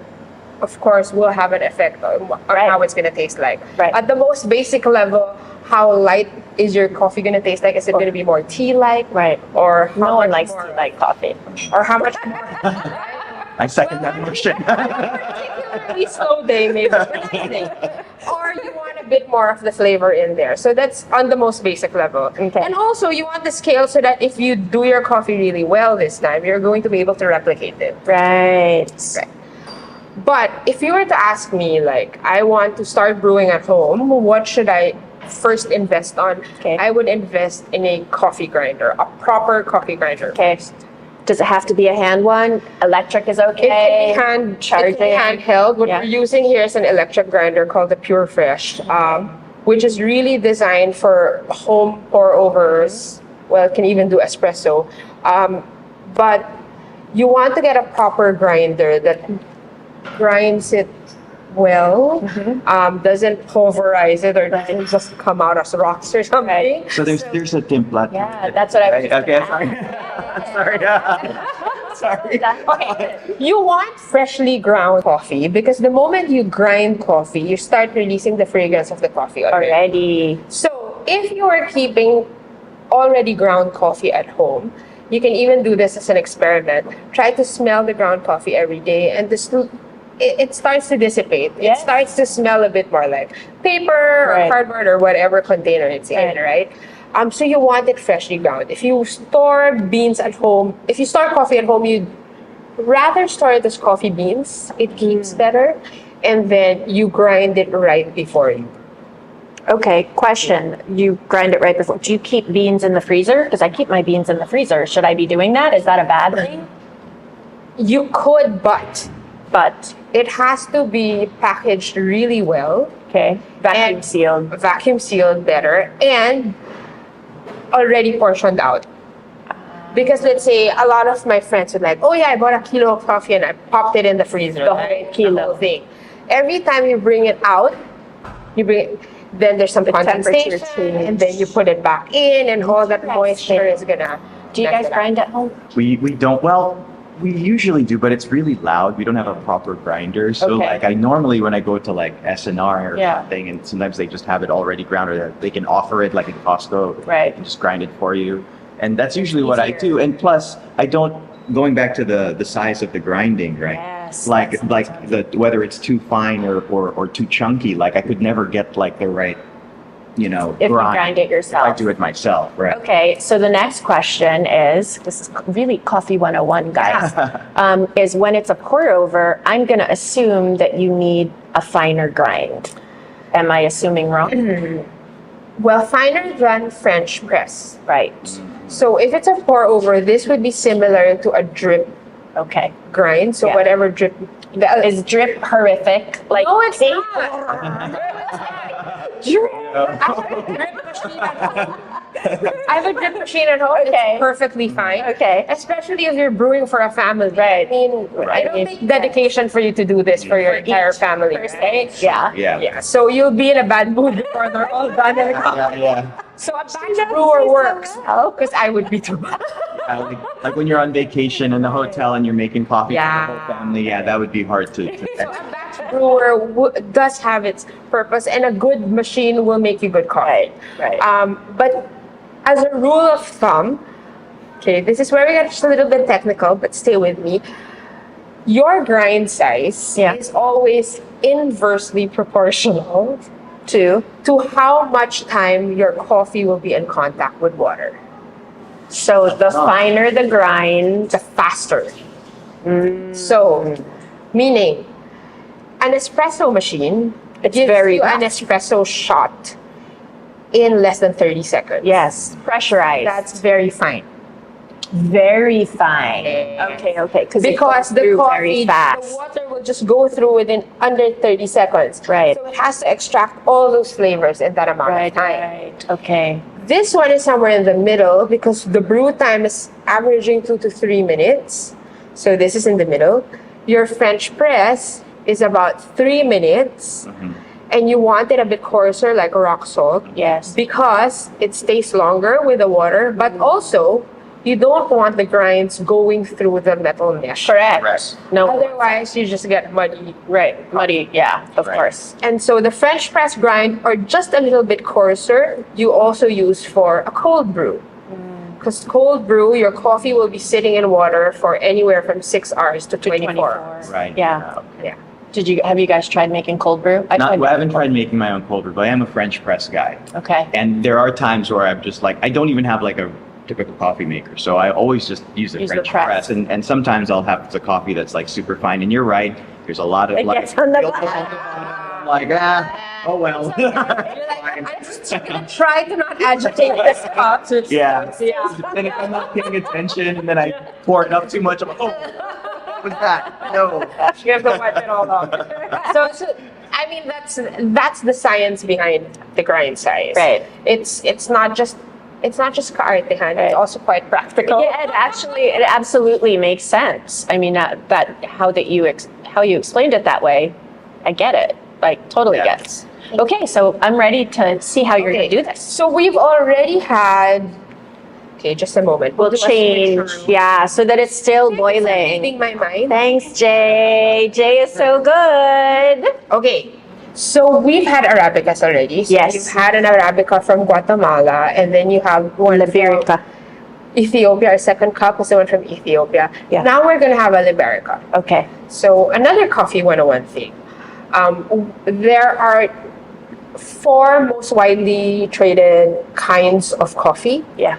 of course, will have an effect on how it's going to taste like. Right. At the most basic level, how light is your coffee going to taste like? Is it going to be more tea-like? Right. Or No one likes tea-like coffee. Or how much more? I second that motion. Particularly slow day, maybe. Or you want a bit more of the flavor in there. So that's on the most basic level. Okay. And also, you want the scale so that if you do your coffee really well this time, you're going to be able to replicate it. Right. But if you were to ask me, like, I want to start brewing at home, what should I first invest on, Okay. I would invest in a coffee grinder, a proper coffee grinder. Okay. Does it have to be a hand one? Electric is It okay. can be Charging. it can be handheld. What Yeah. we're using here is an electric grinder called the Pure Fresh, which is really designed for home pour overs. Well, it can even do espresso. But you want to get a proper grinder that grinds it well, doesn't pulverize it or doesn't just come out as rocks or something. Right. So there's a template. Yeah, that's what I was. Right, okay, sorry. Sorry. Okay. You want freshly ground coffee because the moment you grind coffee, you start releasing the fragrance of the coffee already. Already. So if you are keeping already ground coffee at home, you can even do this as an experiment. Try to smell the ground coffee every day, and it starts to dissipate. Yes. It starts to smell a bit more like paper or Right. cardboard or whatever container it's in, right? So you want it freshly ground. If you store beans at home, if you store coffee at home, you'd rather store it as coffee beans. It keeps better. And then you grind it right before you. Okay, question. You grind it right before. Do you keep beans in the freezer? Because I keep my beans in the freezer. Should I be doing that? Is that a bad thing? You could, but But, it has to be packaged really well, okay, vacuum And- sealed. vacuum sealed better, and already portioned out. Because let's say a lot of my friends would like, oh yeah, I bought a kilo of coffee and I popped it in the freezer. The whole right? kilo. The whole thing. Every time you bring it out, then there's some The temperature condensation, change. and then you put it back in, and all that moisture is gonna. Do you mess guys it up. grind at home? We don't, well, we usually do, but it's really loud. We don't have a proper grinder. So Okay. like I normally, when I go to like SNR or Yeah. something, and sometimes they just have it already ground, or they can offer it like in Costco. Right. And just grind it for you. And that's usually what I Easier. do. And plus I don't, going back to the size of the grinding, right? Yes, Like that's- the whether it's too fine or too chunky, like I could never get like the right, If you grind it yourself. If I do it myself, right? Okay, so the next question is, this is really Coffee 101, guys, is when it's a pour over, I'm going to assume that you need a finer grind. Am I assuming wrong? Well, finer than French press. Right. So if it's a pour over, this would be similar to a drip Okay. grind. So Yeah. whatever drip. Is drip horrific? Like, No, it's paper? not. Drip. I have a drip machine at home. Okay. It's perfectly fine. Okay. Especially if you're brewing for a family. Right. I mean, I Right. don't think dedication for you to do this for your entire family. Right? Yeah. Yeah. Yeah. So you'll be in a bad mood before they're all done. Yeah. So a batch brewer works. Because I would be too. Like when you're on vacation in the hotel and you're making coffee Yeah. for the whole family, yeah, that would be hard to So a batch brewer does have its purpose, and a good machine will make you good coffee. Right. But as a rule of thumb, okay, this is where we get just a little bit technical, but stay with me. Your grind size Yeah. is always inversely proportional Two. to how much time your coffee will be in contact with water. So the finer the grind, The faster. So, meaning, an espresso machine It's gives very you an espresso shot in less than 30 seconds. yes, pressurized. That's very fine. very fine. Okay. Because Because the very coffee, the fast. water will just go through within under 30 seconds. Right. So it has to extract all those flavors in that amount of time. Right. Okay. This one is somewhere in the middle because the brew time is averaging 2 to 3 minutes. So this is in the middle. Your French press is about 3 minutes. And you want it a bit coarser, like rock salt. Yes. Because it stays longer with the water, but also you don't want the grinds going through the metal mesh. Correct. Correct. No. Otherwise, you just get muddy. Right. Muddy. Yeah. Of Right. course. And so the French press grind, or just a little bit coarser, you also use for a cold brew. Because cold brew, your coffee will be sitting in water for anywhere from 6 hours to 24 hours. Right. Yeah. Yeah. Have you guys tried making cold brew? I haven't tried making my own cold brew, but I am a French press guy. Okay. And there are times where I'm just like, I don't even have like a typical coffee maker. So I always just use the Use the French press. press. And sometimes I'll have the coffee that's like super fine. And you're right. There's a lot of It like, gets on the I'm like, Oh well. You're like, I'm just gonna try to not agitate this cup. So it's, Yeah. yeah. And if I'm not paying attention and then I pour it up too much, I'm like, oh, what was that? No. You have to wipe it all off. So, I mean, that's the science behind the grind size. Right. It's not just kaartehan. It's also quite practical. Yeah, it absolutely makes sense. I mean, how you explained it that way, I get it. Like, totally Yeah. gets. Okay, so I'm ready to see how you're going to do this. So we've already had. Okay, just a moment. We'll do a change, switcheroo. yeah, so that it's still Reading boiling. my mind. Thanks, Jay. Jay is so good. Okay, so we've had Arabicas already. So Yes. you've had an Arabica from Guatemala, and then you have one Liberica. from Ethiopia. Our second cup was the one from Ethiopia. Yeah. Now we're gonna have a Liberica. Okay. So another coffee 101 thing. There are 4 most widely traded kinds of coffee. Yeah.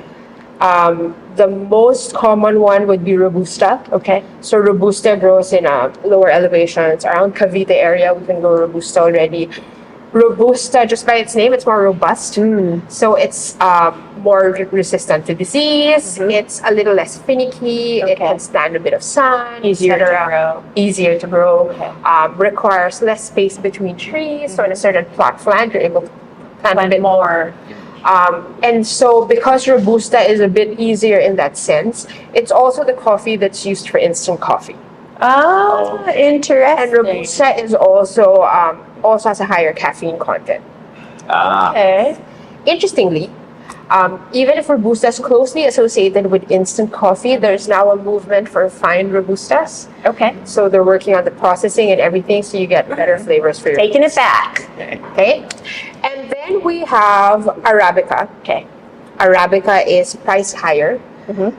The most common one would be Robusta. Okay. So Robusta grows in lower elevations. Around Cavite area, we can grow Robusta already. Robusta, just by its name, it's more robust. So it's more resistant to disease. It's a little less finicky. It Okay. can stand a bit of sun, Easier to etc. grow. Easier to grow. Okay. Requires less space between trees. So in a certain plot of land, you're able to plant a bit more. And so because Robusta is a bit easier in that sense, it's also the coffee that's used for instant coffee. Oh, interesting. And Robusta is also has a higher caffeine content. Okay. Interestingly, even if Robusta is closely associated with instant coffee, there's now a movement for fine Robustas. Okay. So they're working on the processing and everything, so you get better flavors for your Taking it back. Okay. And then we have Arabica. Okay. Arabica is priced higher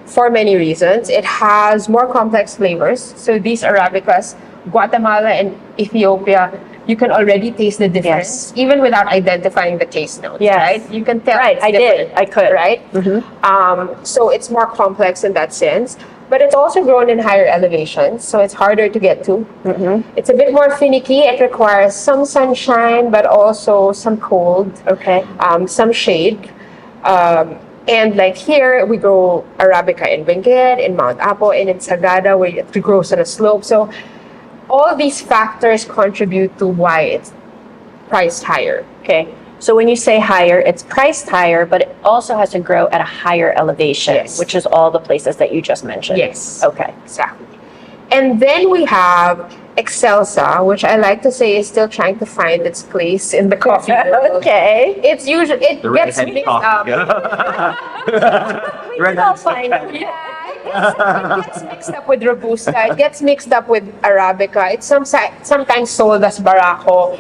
for many reasons. It has more complex flavors. So these Arabicas, Guatemala and Ethiopia, you can already taste the difference, even without identifying the taste notes. Yes. Right? You can tell. Right, it's I did. different, I could. Right? So it's more complex in that sense. But it's also grown in higher elevations, so it's harder to get to. It's a bit more finicky. It requires some sunshine, but also some cold, Okay. some shade. And like here, we grow Arabica in Benguet, in Mount Apo, and in Sagada, where it grows on a slope. So all these factors contribute to why it's priced higher. Okay. So when you say higher, it's priced higher, but it also has to grow at a higher elevation, Yes. which is all the places that you just mentioned. Yes. Okay. Exactly. And then we have Excelsa, which I like to say is still trying to find its place in the coffee world. Okay. It's usually, it The gets red-headed mixed up. coffee. We can all find it. It gets mixed up with Robusta. It gets mixed up with Arabica. It's sometimes sold as Barako.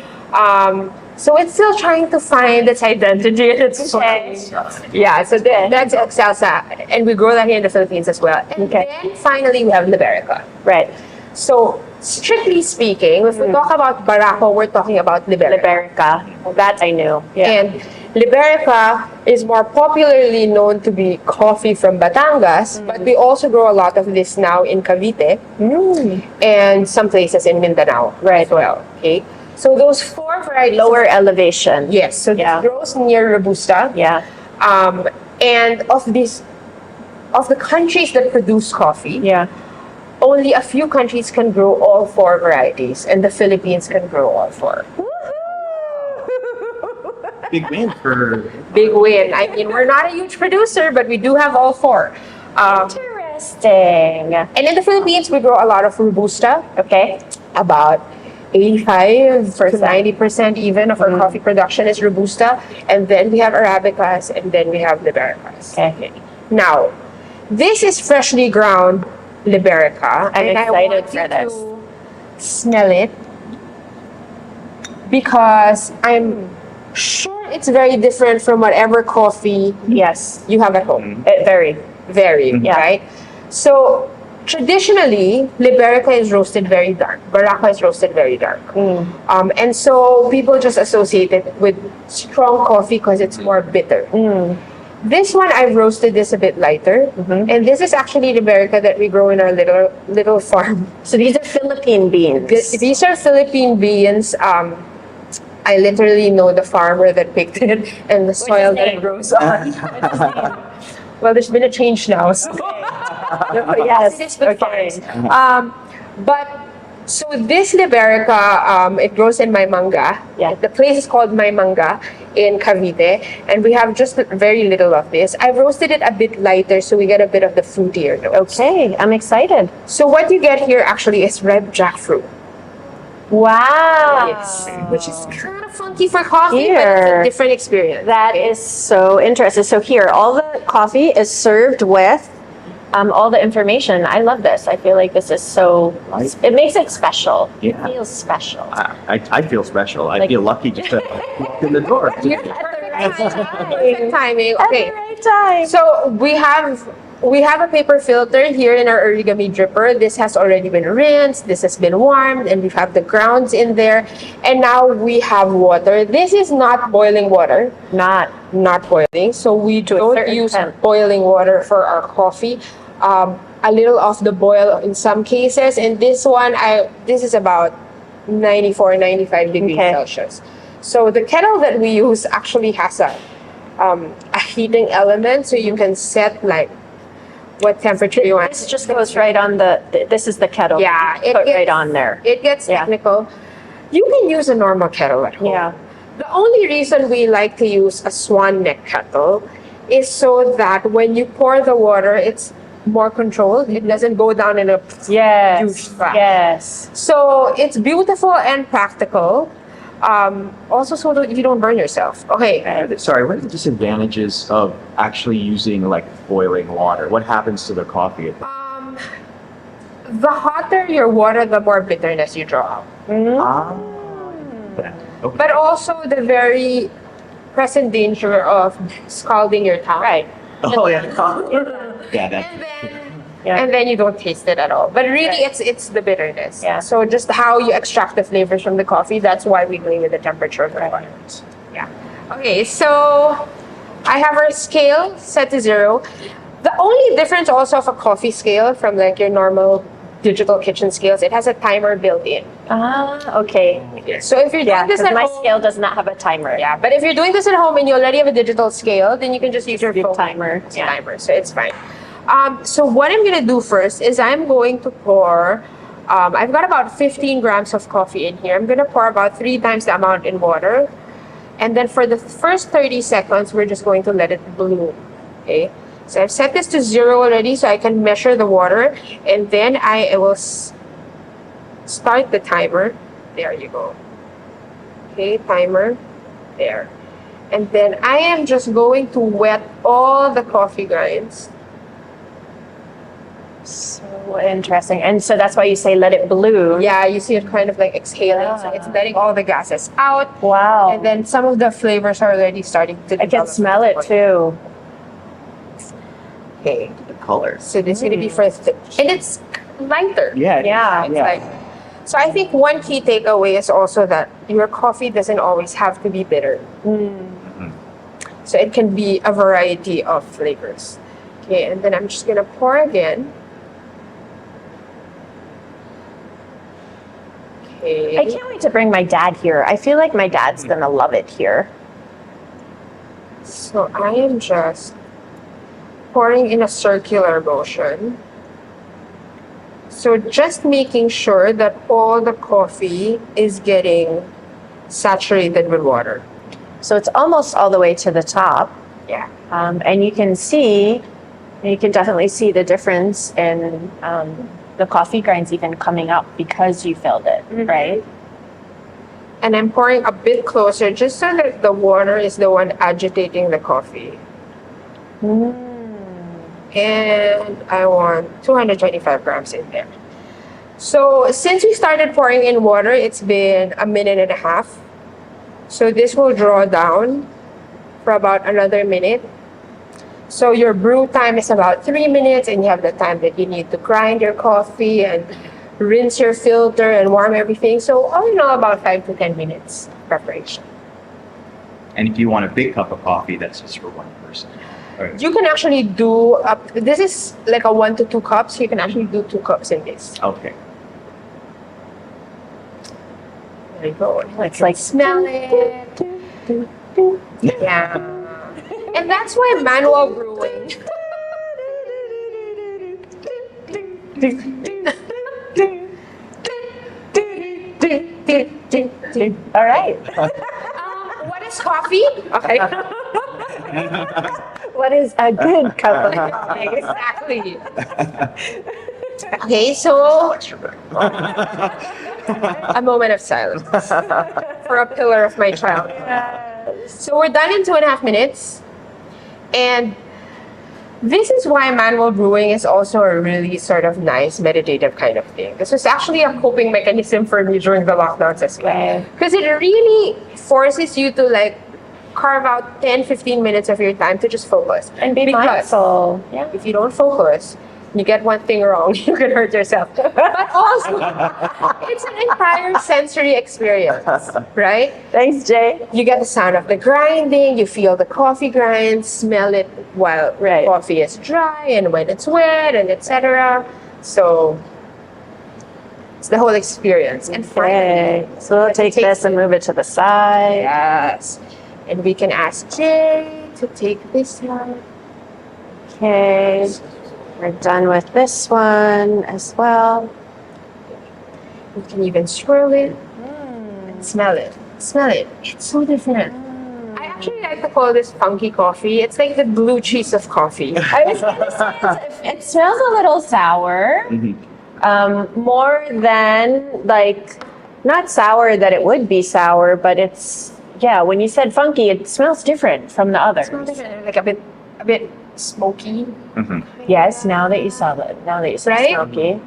So it's still trying to find its identity and its place. Yeah, so that's Excelsa. And we grow that here in the Philippines as well. And Okay. then finally, we have Liberica. Right. So strictly speaking, if we talk about Barako, we're talking about Liberica. Liberica. That I knew. Yeah. And Liberica is more popularly known to be coffee from Batangas, but we also grow a lot of this now in Cavite and some places in Mindanao as well. Okay, so those 4 varieties. Lower elevation. Yes, so Yeah. this grows near Robusta. Yeah. And of the countries that produce coffee, Yeah. only a few countries can grow all 4 varieties, and the Philippines can grow all 4. Big win for Big win. I mean, we're not a huge producer, but we do have all 4. Interesting. And in the Philippines, we grow a lot of Robusta. Okay. About 85 to 90% even of our coffee production is Robusta. And then we have Arabicas, and then we have Libericas. Okay. Now, this is freshly ground Liberica. I'm and I excited want for you this. to smell it because I'm sure it's very different from whatever coffee Yes. you have at home. Very. Very, Yeah. right? So traditionally, Liberica is roasted very dark. Baraka is roasted very dark. And so people just associate it with strong coffee because it's more bitter. This one, I've roasted this a bit lighter. And this is actually Liberica that we grow in our little farm. So these are Philippine beans. These are Philippine beans. I literally know the farmer that picked it and the soil that it grows on. Well, there's been a change now. So. Yes. It is with Okay. farms. But so this Liberica, it grows in Maymanga. Yeah. The place is called Maymanga in Cavite, and we have just very little of this. I've roasted it a bit lighter so we get a bit of the fruitier notes. Okay, I'm excited. So what you get here actually is red jackfruit. Wow. Yes. Which is kind of funky for coffee, but Here. it's a different experience. That is so interesting. So here, all the coffee is served with all the information. I love this. I feel like this is so, it makes it special. Yeah. It feels special. I feel special. I Like- feel lucky just to walk in the door. Perfect timing. At Okay. the right time. So we have a paper filter here in our origami dripper. This has already been rinsed, this has been warmed, and we have the grounds in there. And now we have water. This is not boiling water, Not. not boiling. So we a don't certain use temp. boiling water for our coffee. A little off the boil in some cases. And this one, this is about 94, 95 degrees Okay. Celsius. So the kettle that we use actually has a heating element, so you can set like what temperature you want. This just goes right on this is the kettle. Yeah, Put right on there. It gets Yeah. technical. You can use a normal kettle at home. Yeah. The only reason we like to use a swan neck kettle is so that when you pour the water, it's more controlled. It doesn't go down in a huge Yes. vat. Yes. So it's beautiful and practical. Also, so that you don't burn yourself. Okay. Sorry, what are the disadvantages of actually using like boiling water? What happens to the coffee? The hotter your water, the more bitterness you draw out. Ah. Okay. But also the very present danger of scalding your tongue. Right. Oh yeah. Yeah, that. And then, Yeah. and then you don't taste it at all. But really, it's the bitterness. Yeah. So just how you extract the flavors from the coffee, that's why we play with the temperature of the water. Yeah. Okay, so I have our scale set to 0. The only difference also of a coffee scale from like your normal digital kitchen scales, it has a timer built in. Ah, okay. So if you're doing Yeah, this because at my home, scale does not have a timer. yeah, but if you're doing this at home and you already have a digital scale, then you can just use your Your phone timer. as a Yeah. timer, so it's fine. So what I'm gonna do first is I'm going to pour. I've got about 15 grams of coffee in here. I'm gonna pour about 3 times the amount in water, and then for the first 30 seconds, we're just going to let it bloom. Okay. So I've set this to 0 already, so I can measure the water, and then I will start the timer. There you go. Okay, timer. There. And then I am just going to wet all the coffee grinds. So interesting. And so that's why you say let it bloom. Yeah, you see it kind of like exhaling. So it's letting all the gases out. Wow. And then some of the flavors are already starting to I can develop. smell it too. Okay. The colors. So this is going to be for and it's lighter. Yeah. Yeah. It's like, so I think one key takeaway is also that your coffee doesn't always have to be bitter. So it can be a variety of flavors. Okay, and then I'm just gonna pour again. Okay. I can't wait to bring my dad here. I feel like my dad's gonna love it here. So I am just pouring in a circular motion. So just making sure that all the coffee is getting saturated with water. So it's almost all the way to the top. Yeah. And you can definitely see the difference in the coffee grinds even coming up because you filled it, right? And I'm pouring a bit closer just so that the water is the one agitating the coffee. And I want 225 grams in there. So since we started pouring in water, it's been a minute and a half. So this will draw down for about another minute. So your brew time is about 3 minutes, and you have the time that you need to grind your coffee and rinse your filter and warm everything. So all in all, about 5 to 10 minutes preparation. And if you want a big cup of coffee, that's just for one person. Right. You can actually do this is like a 1 to 2 cups. You can actually do 2 cups in this. Okay. There you go. It's like Smell it. Yeah. And that's why manual brewing. All right. What is coffee? Okay. What is a good cup of coffee? Exactly. Okay, so a moment of silence for a pillar of my child. So we're done in 2.5 minutes. And this is why manual brewing is also a really sort of nice meditative kind of thing. This was actually a coping mechanism for me during the lockdowns as well. Because it really forces you to like carve out 10-15 minutes of your time to just focus. And be mindful. Yeah. If you don't focus, you get one thing wrong, you can hurt yourself. But also, it's an entire sensory experience, right? Thanks, Jay. You get the sound of the grinding, you feel the coffee grind, smell it while coffee is dry and when it's wet and etc. So it's the whole experience. And finally, so we'll take this and move it to the side. yes. And we can ask Jay to take this one. Okay. We're done with this one as well. You can even swirl it and smell it. Smell it. It's so different. I actually like to call this funky coffee. It's like the blue cheese of coffee. I was going to say it smells a little sour. More than like, not sour that it would be sour, but it's, yeah, when you said funky, it smells different from the others. It smells different, like a bit smoky. Yes, now that you saw that, now that you said Right? smoky.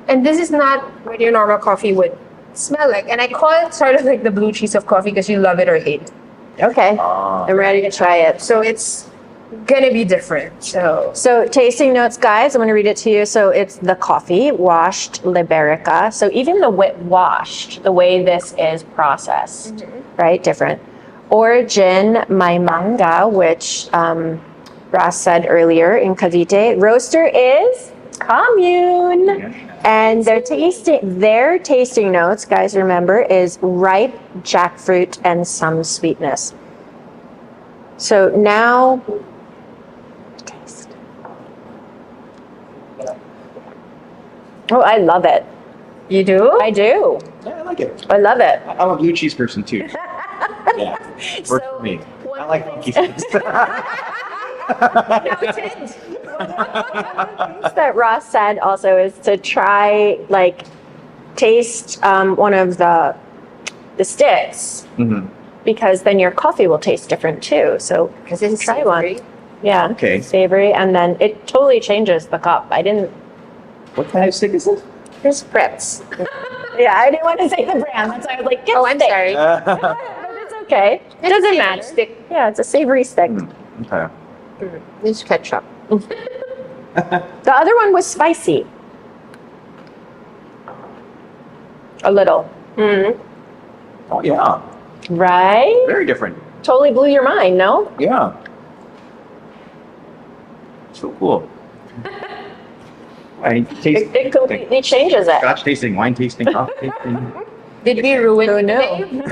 And this is not what your normal coffee would smell like. And I call it sort of like the blue cheese of coffee because you love it or hate it. Okay, I'm ready to try it. So it's gonna be different. So tasting notes, guys, I'm going to read it to you. So it's the coffee, washed Liberica. So even the washed, the way this is processed, right? Different. Origin, my manga, which Ross said earlier in Cavite. Roaster is Commune. And their tasting notes, guys, remember, is ripe jackfruit and some sweetness. So now, taste. Oh, I love it. You do? I do. Yeah, I like it. I love it. I'm a blue cheese person too. Yeah, works for me. I like funky things. Noted. That Ross said also is to try, like, taste one of the sticks, because then your coffee will taste different too. So Because it's try savory. one. Yeah. Okay. Savory, and then it totally changes the cup. I didn't. What kind of stick is it? Here's Pretz. Yeah, I didn't want to say the brand. That's why I was like, get Oh, I'm stick. sorry. But it's okay. It doesn't savory matter. stick. Yeah, it's a savory stick. Okay. This ketchup. The other one was spicy. A little. Oh yeah, Right? very different. Totally blew your mind, no? Yeah. So cool. I taste It completely changes it. scotch tasting, wine tasting, coffee tasting. Did we ruin Who it knew? today?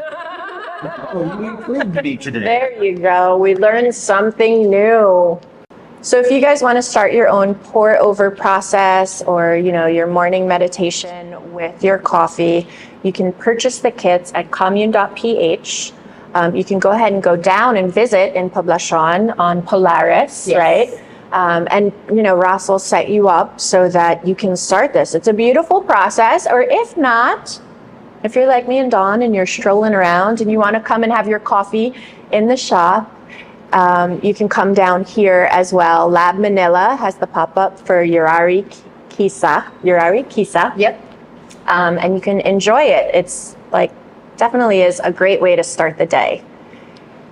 Oh, you improved me today. There you go. We learned something new. So if you guys want to start your own pour over process or, your morning meditation with your coffee, you can purchase the kits at commune.ph. You can go ahead and go down and visit in Poblacion on Polaris, Yes. right? And Ross will set you up so that you can start this. It's a beautiful process. Or if not, if you're like me and Dawn and you're strolling around and you want to come and have your coffee in the shop, you can come down here as well. LAB Manila has the pop-up for Yurari Kissa. Yep. And you can enjoy it. It's definitely is a great way to start the day.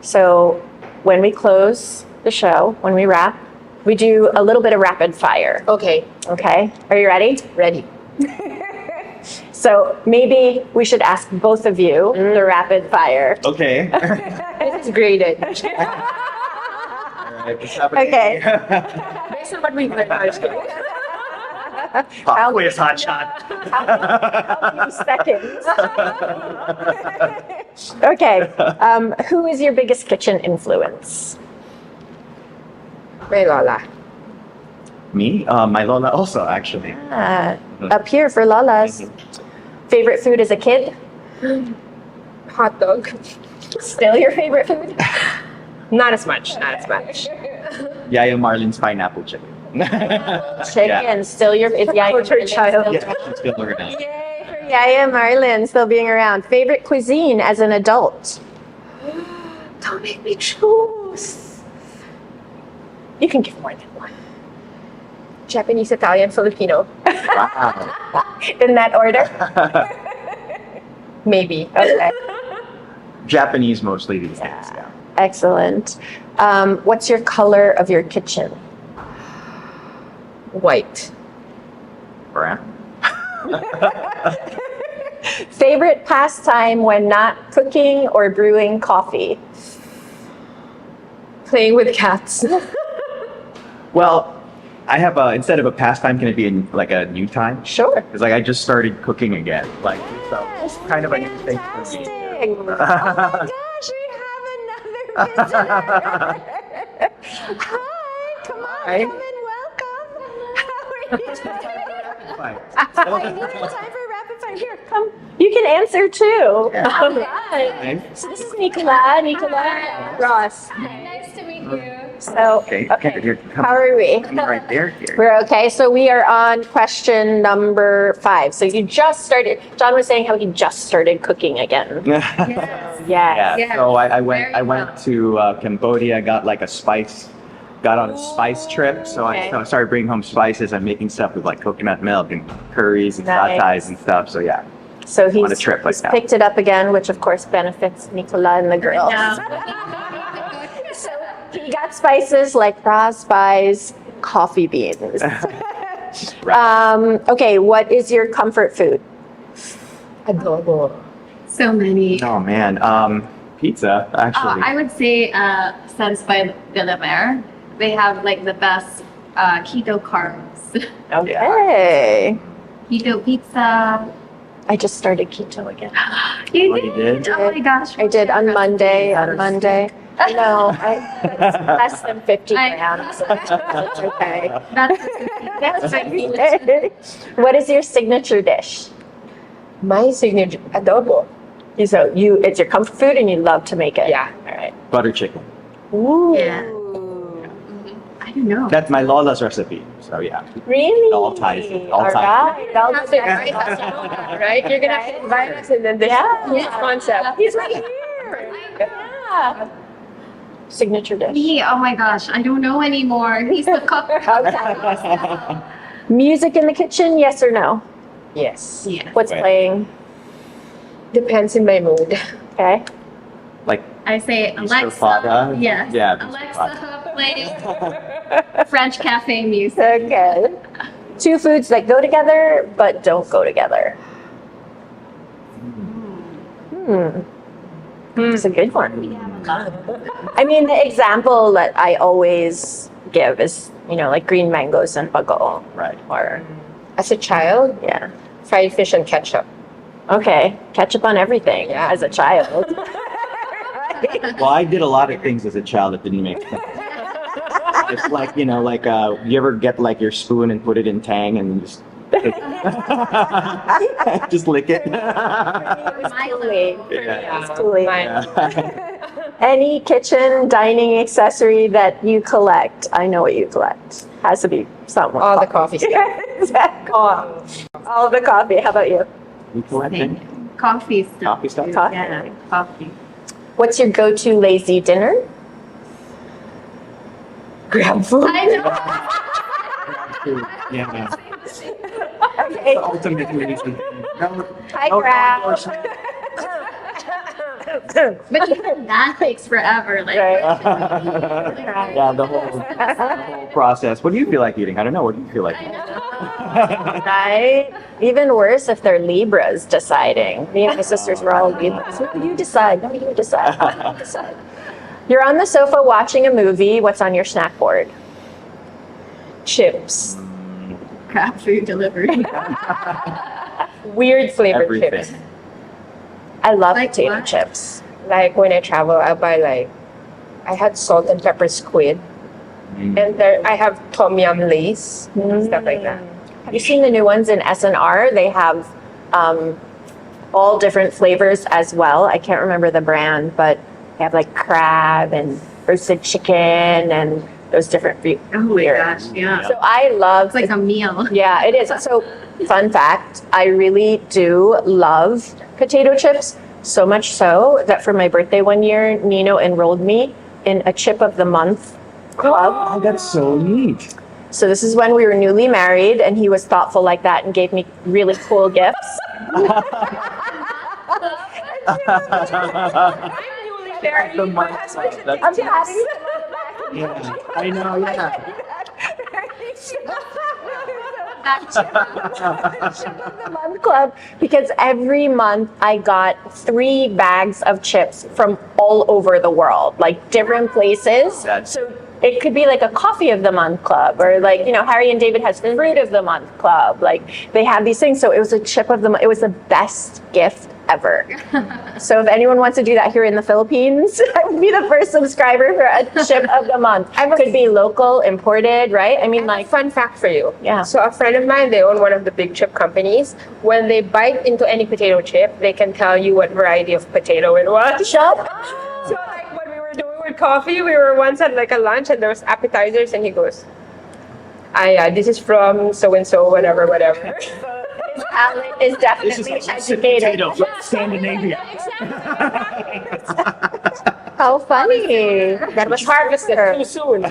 So when we close the show, when we wrap, we do a little bit of rapid fire. Okay. Okay? Are you ready? Ready. So maybe we should ask both of you the rapid fire. Okay. This is graded. All right, what's happening? Okay. Based on what we've learned. I'm just kidding. Pop quiz, hot shot. How many seconds? Okay. Who is your biggest kitchen influence? My lola. Me? My Lola also, actually. Up here for Lala's. Favorite food as a kid? Hot dog. Still your favorite food? Not as much. Not as much. Yaya Marlin's pineapple chicken. Chicken. Still your it's Yaya Cultured Marlin, child. still- Yeah, she's still around. Yay for Yaya Marlin still being around. Favorite cuisine as an adult? Don't make me choose. You can give more than one. Japanese, Italian, Filipino. Wow. In that order? Maybe. Okay. Japanese mostly these days, yeah. Excellent. What's your color of your kitchen? White. Brown. Favorite pastime when not cooking or brewing coffee? Playing with cats. Well, I have instead of a pastime, can it be like a new time? Sure. Because like I just started cooking again, like so it's kind of a new thing for me. Fantastic. Oh my gosh, we have another visitor. Hi, come on, Hi. come and welcome. How are you doing? Fine. I need time for rapid fire. Here, come. You can answer too. Yeah. All right. So this is Nicola, Ross. Nice to meet you. So, Okay. okay. Here, come How are we? right there. Here. We're okay. So we are on question number 5. So you just started. John was saying how he just started cooking again. Yes. Yes. Yeah. So I went Very went well. to Cambodia, got like got on a spice trip. So Okay. I started bringing home spices. I'm making stuff with like coconut milk and curries and Nice. satay and stuff. So yeah. So he's, On a trip like he's that. picked it up again, which of course benefits Nicola and the girls. So he got spices like raw spice, coffee beans. Okay, what is your comfort food? Adobo. So many. Oh man. Pizza actually. I would say Sans by Delamer. They have like the best keto carbs. Okay. Keto pizza. I just started keto again. You Oh, you did? Oh my gosh. I did on Monday. On Better Monday. No, it's less than 50 I- grams. So it's okay. That's my Okay. What is your signature dish? My signature adobo. So it's your comfort food and you love to make it. Yeah. All right. Butter chicken. Ooh. Yeah. I don't know. That's my Lola's recipe. So yeah. Really? It all ties in. All All ties right. All Has the to, right? best. Has to know that. Right? You're gonna have to invite us and then this Yeah. concept. He's right here. Yeah. Signature dish. Me, oh my gosh, I don't know anymore. He's the cook. Okay. Music in the kitchen, yes or no? Yes. Yeah. What's Right. playing? Depends in my mood. Okay. Like I say Mr. Alexa. Fada? Yes. Yeah, Mr. Alexa, play French cafe music. Okay. 2 foods that go together but don't go together. It's a good one. I mean, the example that I always give is, like green mangoes and bagoong. right. Or, As a child, yeah. fried fish and ketchup. Okay. Ketchup on everything Yeah. as a child. Well, I did a lot of things as a child that didn't make sense. It's like, you ever get like your spoon and put it in Tang and just just lick it. Milo. It's too late. Yeah. Any kitchen dining accessory that you collect? I know what you collect. Has to be something. All the coffee stuff. Exactly. All of the coffee. How about you? You collecting Coffee stuff. coffee stuff? Coffee. Yeah, coffee. What's your go-to lazy dinner? Grab food. I know. Yeah. Okay. The ultimate reason. No, Hi, no Grab. endorsement. But even that takes forever. Like, Right. Yeah, the whole process. What do you feel like eating? I don't know. What do you feel like eating? Right? Even worse if they're Libras deciding. Me and my sisters were all Libras. No, you decide. No, you decide. No, you decide. You're on the sofa watching a movie. What's on your snack board? Chips. crap food delivery. Weird flavored Everything. chips. I love Like potato what? chips. Like when I travel, I'll buy like, I had salt and pepper squid, and there I have tom yum lace, stuff like that. Have you seen the new ones in SNR? They have all different flavors as well. I can't remember the brand, but they have like crab and roasted chicken and those different Oh my flavors. gosh, yeah. So I love It's like a meal. yeah, it is. So, fun fact, I really do love potato chips, so much so that for my birthday one year, Nino enrolled me in a chip of the month club. Oh, that's so neat. So this is when we were newly married, and he was thoughtful like that and gave me really cool gifts. The month club. That's yeah. I know, yeah. The month club, because every month I got 3 bags of chips from all over the world, like different places. So it could be like a coffee of the month club, or like, you know, Harry and David has fruit of the month club. Like they have these things. So it was a chip of the month. It was the best gift ever. So if anyone wants to do that here in the Philippines, I would be the first subscriber for a chip of the month. Could be local, imported, right? I mean, like, Fun fact for you. Yeah. So a friend of mine, they own one of the big chip companies. When they bite into any potato chip, they can tell you what variety of potato it was. shop. So like when we were doing with coffee, we were once at like a lunch and there was appetizers and he goes, this is from so and so, whatever. His palate is definitely educated. Potato from Scandinavia. How funny. That was harvested too soon.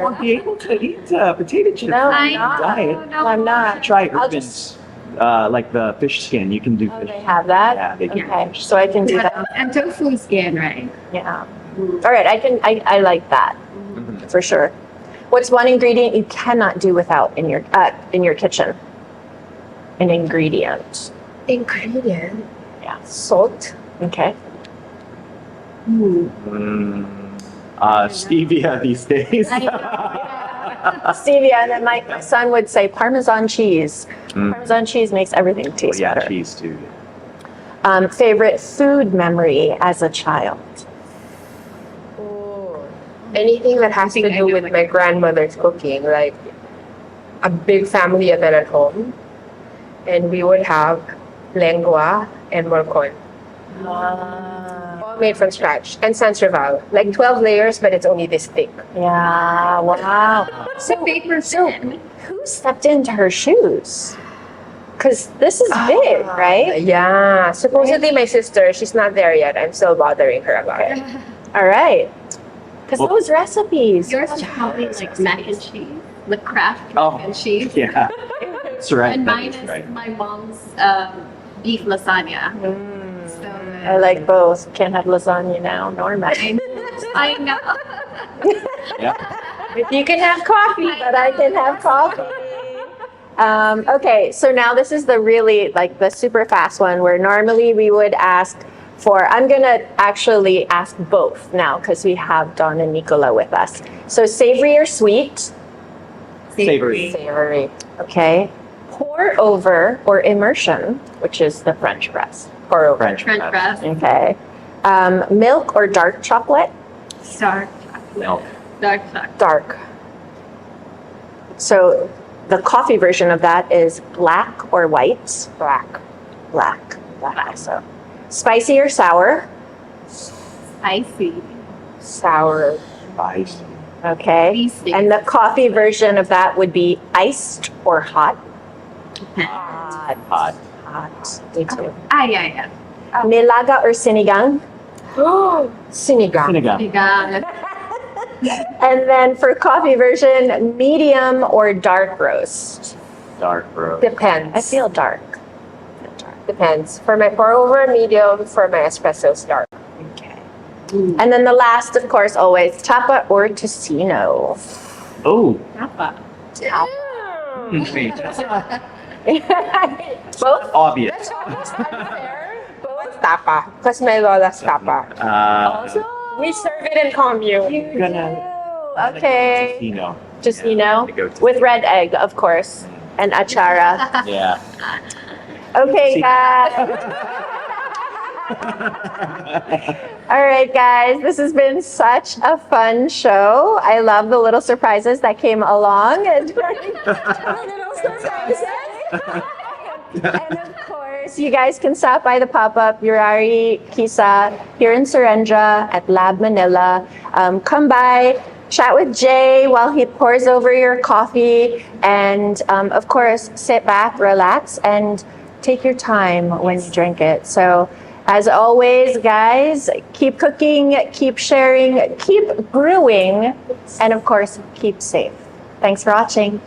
Won't be able to eat potato chips. No, I I'm not. Diet. No, I'm not. Try I'll Urban's, like the fish skin. You can do Oh, fish. they have that? Yeah, they do. Okay, so I can do But, that. and tofu skin, right? Yeah. All right, I like that for sure. What's one ingredient you cannot do without in your kitchen? An ingredient. Ingredient. Yeah. Salt. Okay. Stevia these days. Stevia, and then my son would say Parmesan cheese. Parmesan cheese makes everything taste yeah, better. cheese too. Favorite food memory as a child? Anything that has to think I do know with what my grandmother's cooking, like a big family event at home, and we would have lengua and morcon, all made from scratch, and sanserval, like 12 layers, but it's only this thick. Yeah. Wow. So paper thin. Who stepped into her shoes? Because this is big, right? Yeah, supposedly my sister, she's not there yet. I'm still bothering her about it. All right. Because Well- those recipes. Yours is probably like mac and cheese, the Kraft Oh. mac and cheese. Yeah, that's right. And that mine is is right. my mom's beef lasagna. So I like both. Can't have lasagna now, nor mac. I know. Yeah. You can have coffee. But I can have coffee. Okay, so now this is the really, like, the super fast one where normally we would ask for, I'm going to actually ask both now because we have Don and Nicola with us. So savory or sweet? Savory. Savory. Okay. Pour over or immersion, which is the French press. Pour over. French French press. press, Okay. Milk or dark chocolate? dark Milk. chocolate, dark chocolate. Dark. So the coffee version of that is black or white? Black. Black. Black also. Spicy or sour? Spicy. Sour. Spicy. Okay. Beefsteak. And the coffee version of that would be iced or hot? Hot. Hot. Hot. Me too. Yeah. Nilaga or sinigang? Sinigang. Sinigang. You got it. And then for coffee version, medium or dark roast? Dark roast. Depends. I feel dark. Depends. For my pour over, medium. For my espressos, dark. Okay. And then the last, of course, always tapa or tocino. Oh. Tapa. Wait, that's not Both? obvious. What's tapa? Because my lola's tapa. We serve it in commune. You Gonna- do. Okay. You know. Just, Yeah, the go-to. with red egg, of course, and achara. Yeah. Okay, See- guys. All right, guys. This has been such a fun show. I love the little surprises that came along during little surprises. And of course, you guys can stop by the pop-up Yurari Kissa here in Serendra at LAB Manila. Come by, chat with Jay while he pours over your coffee, and of course, sit back, relax, and take your time when you drink it. So, as always, guys, keep cooking, keep sharing, keep brewing, and of course, keep safe. Thanks for watching.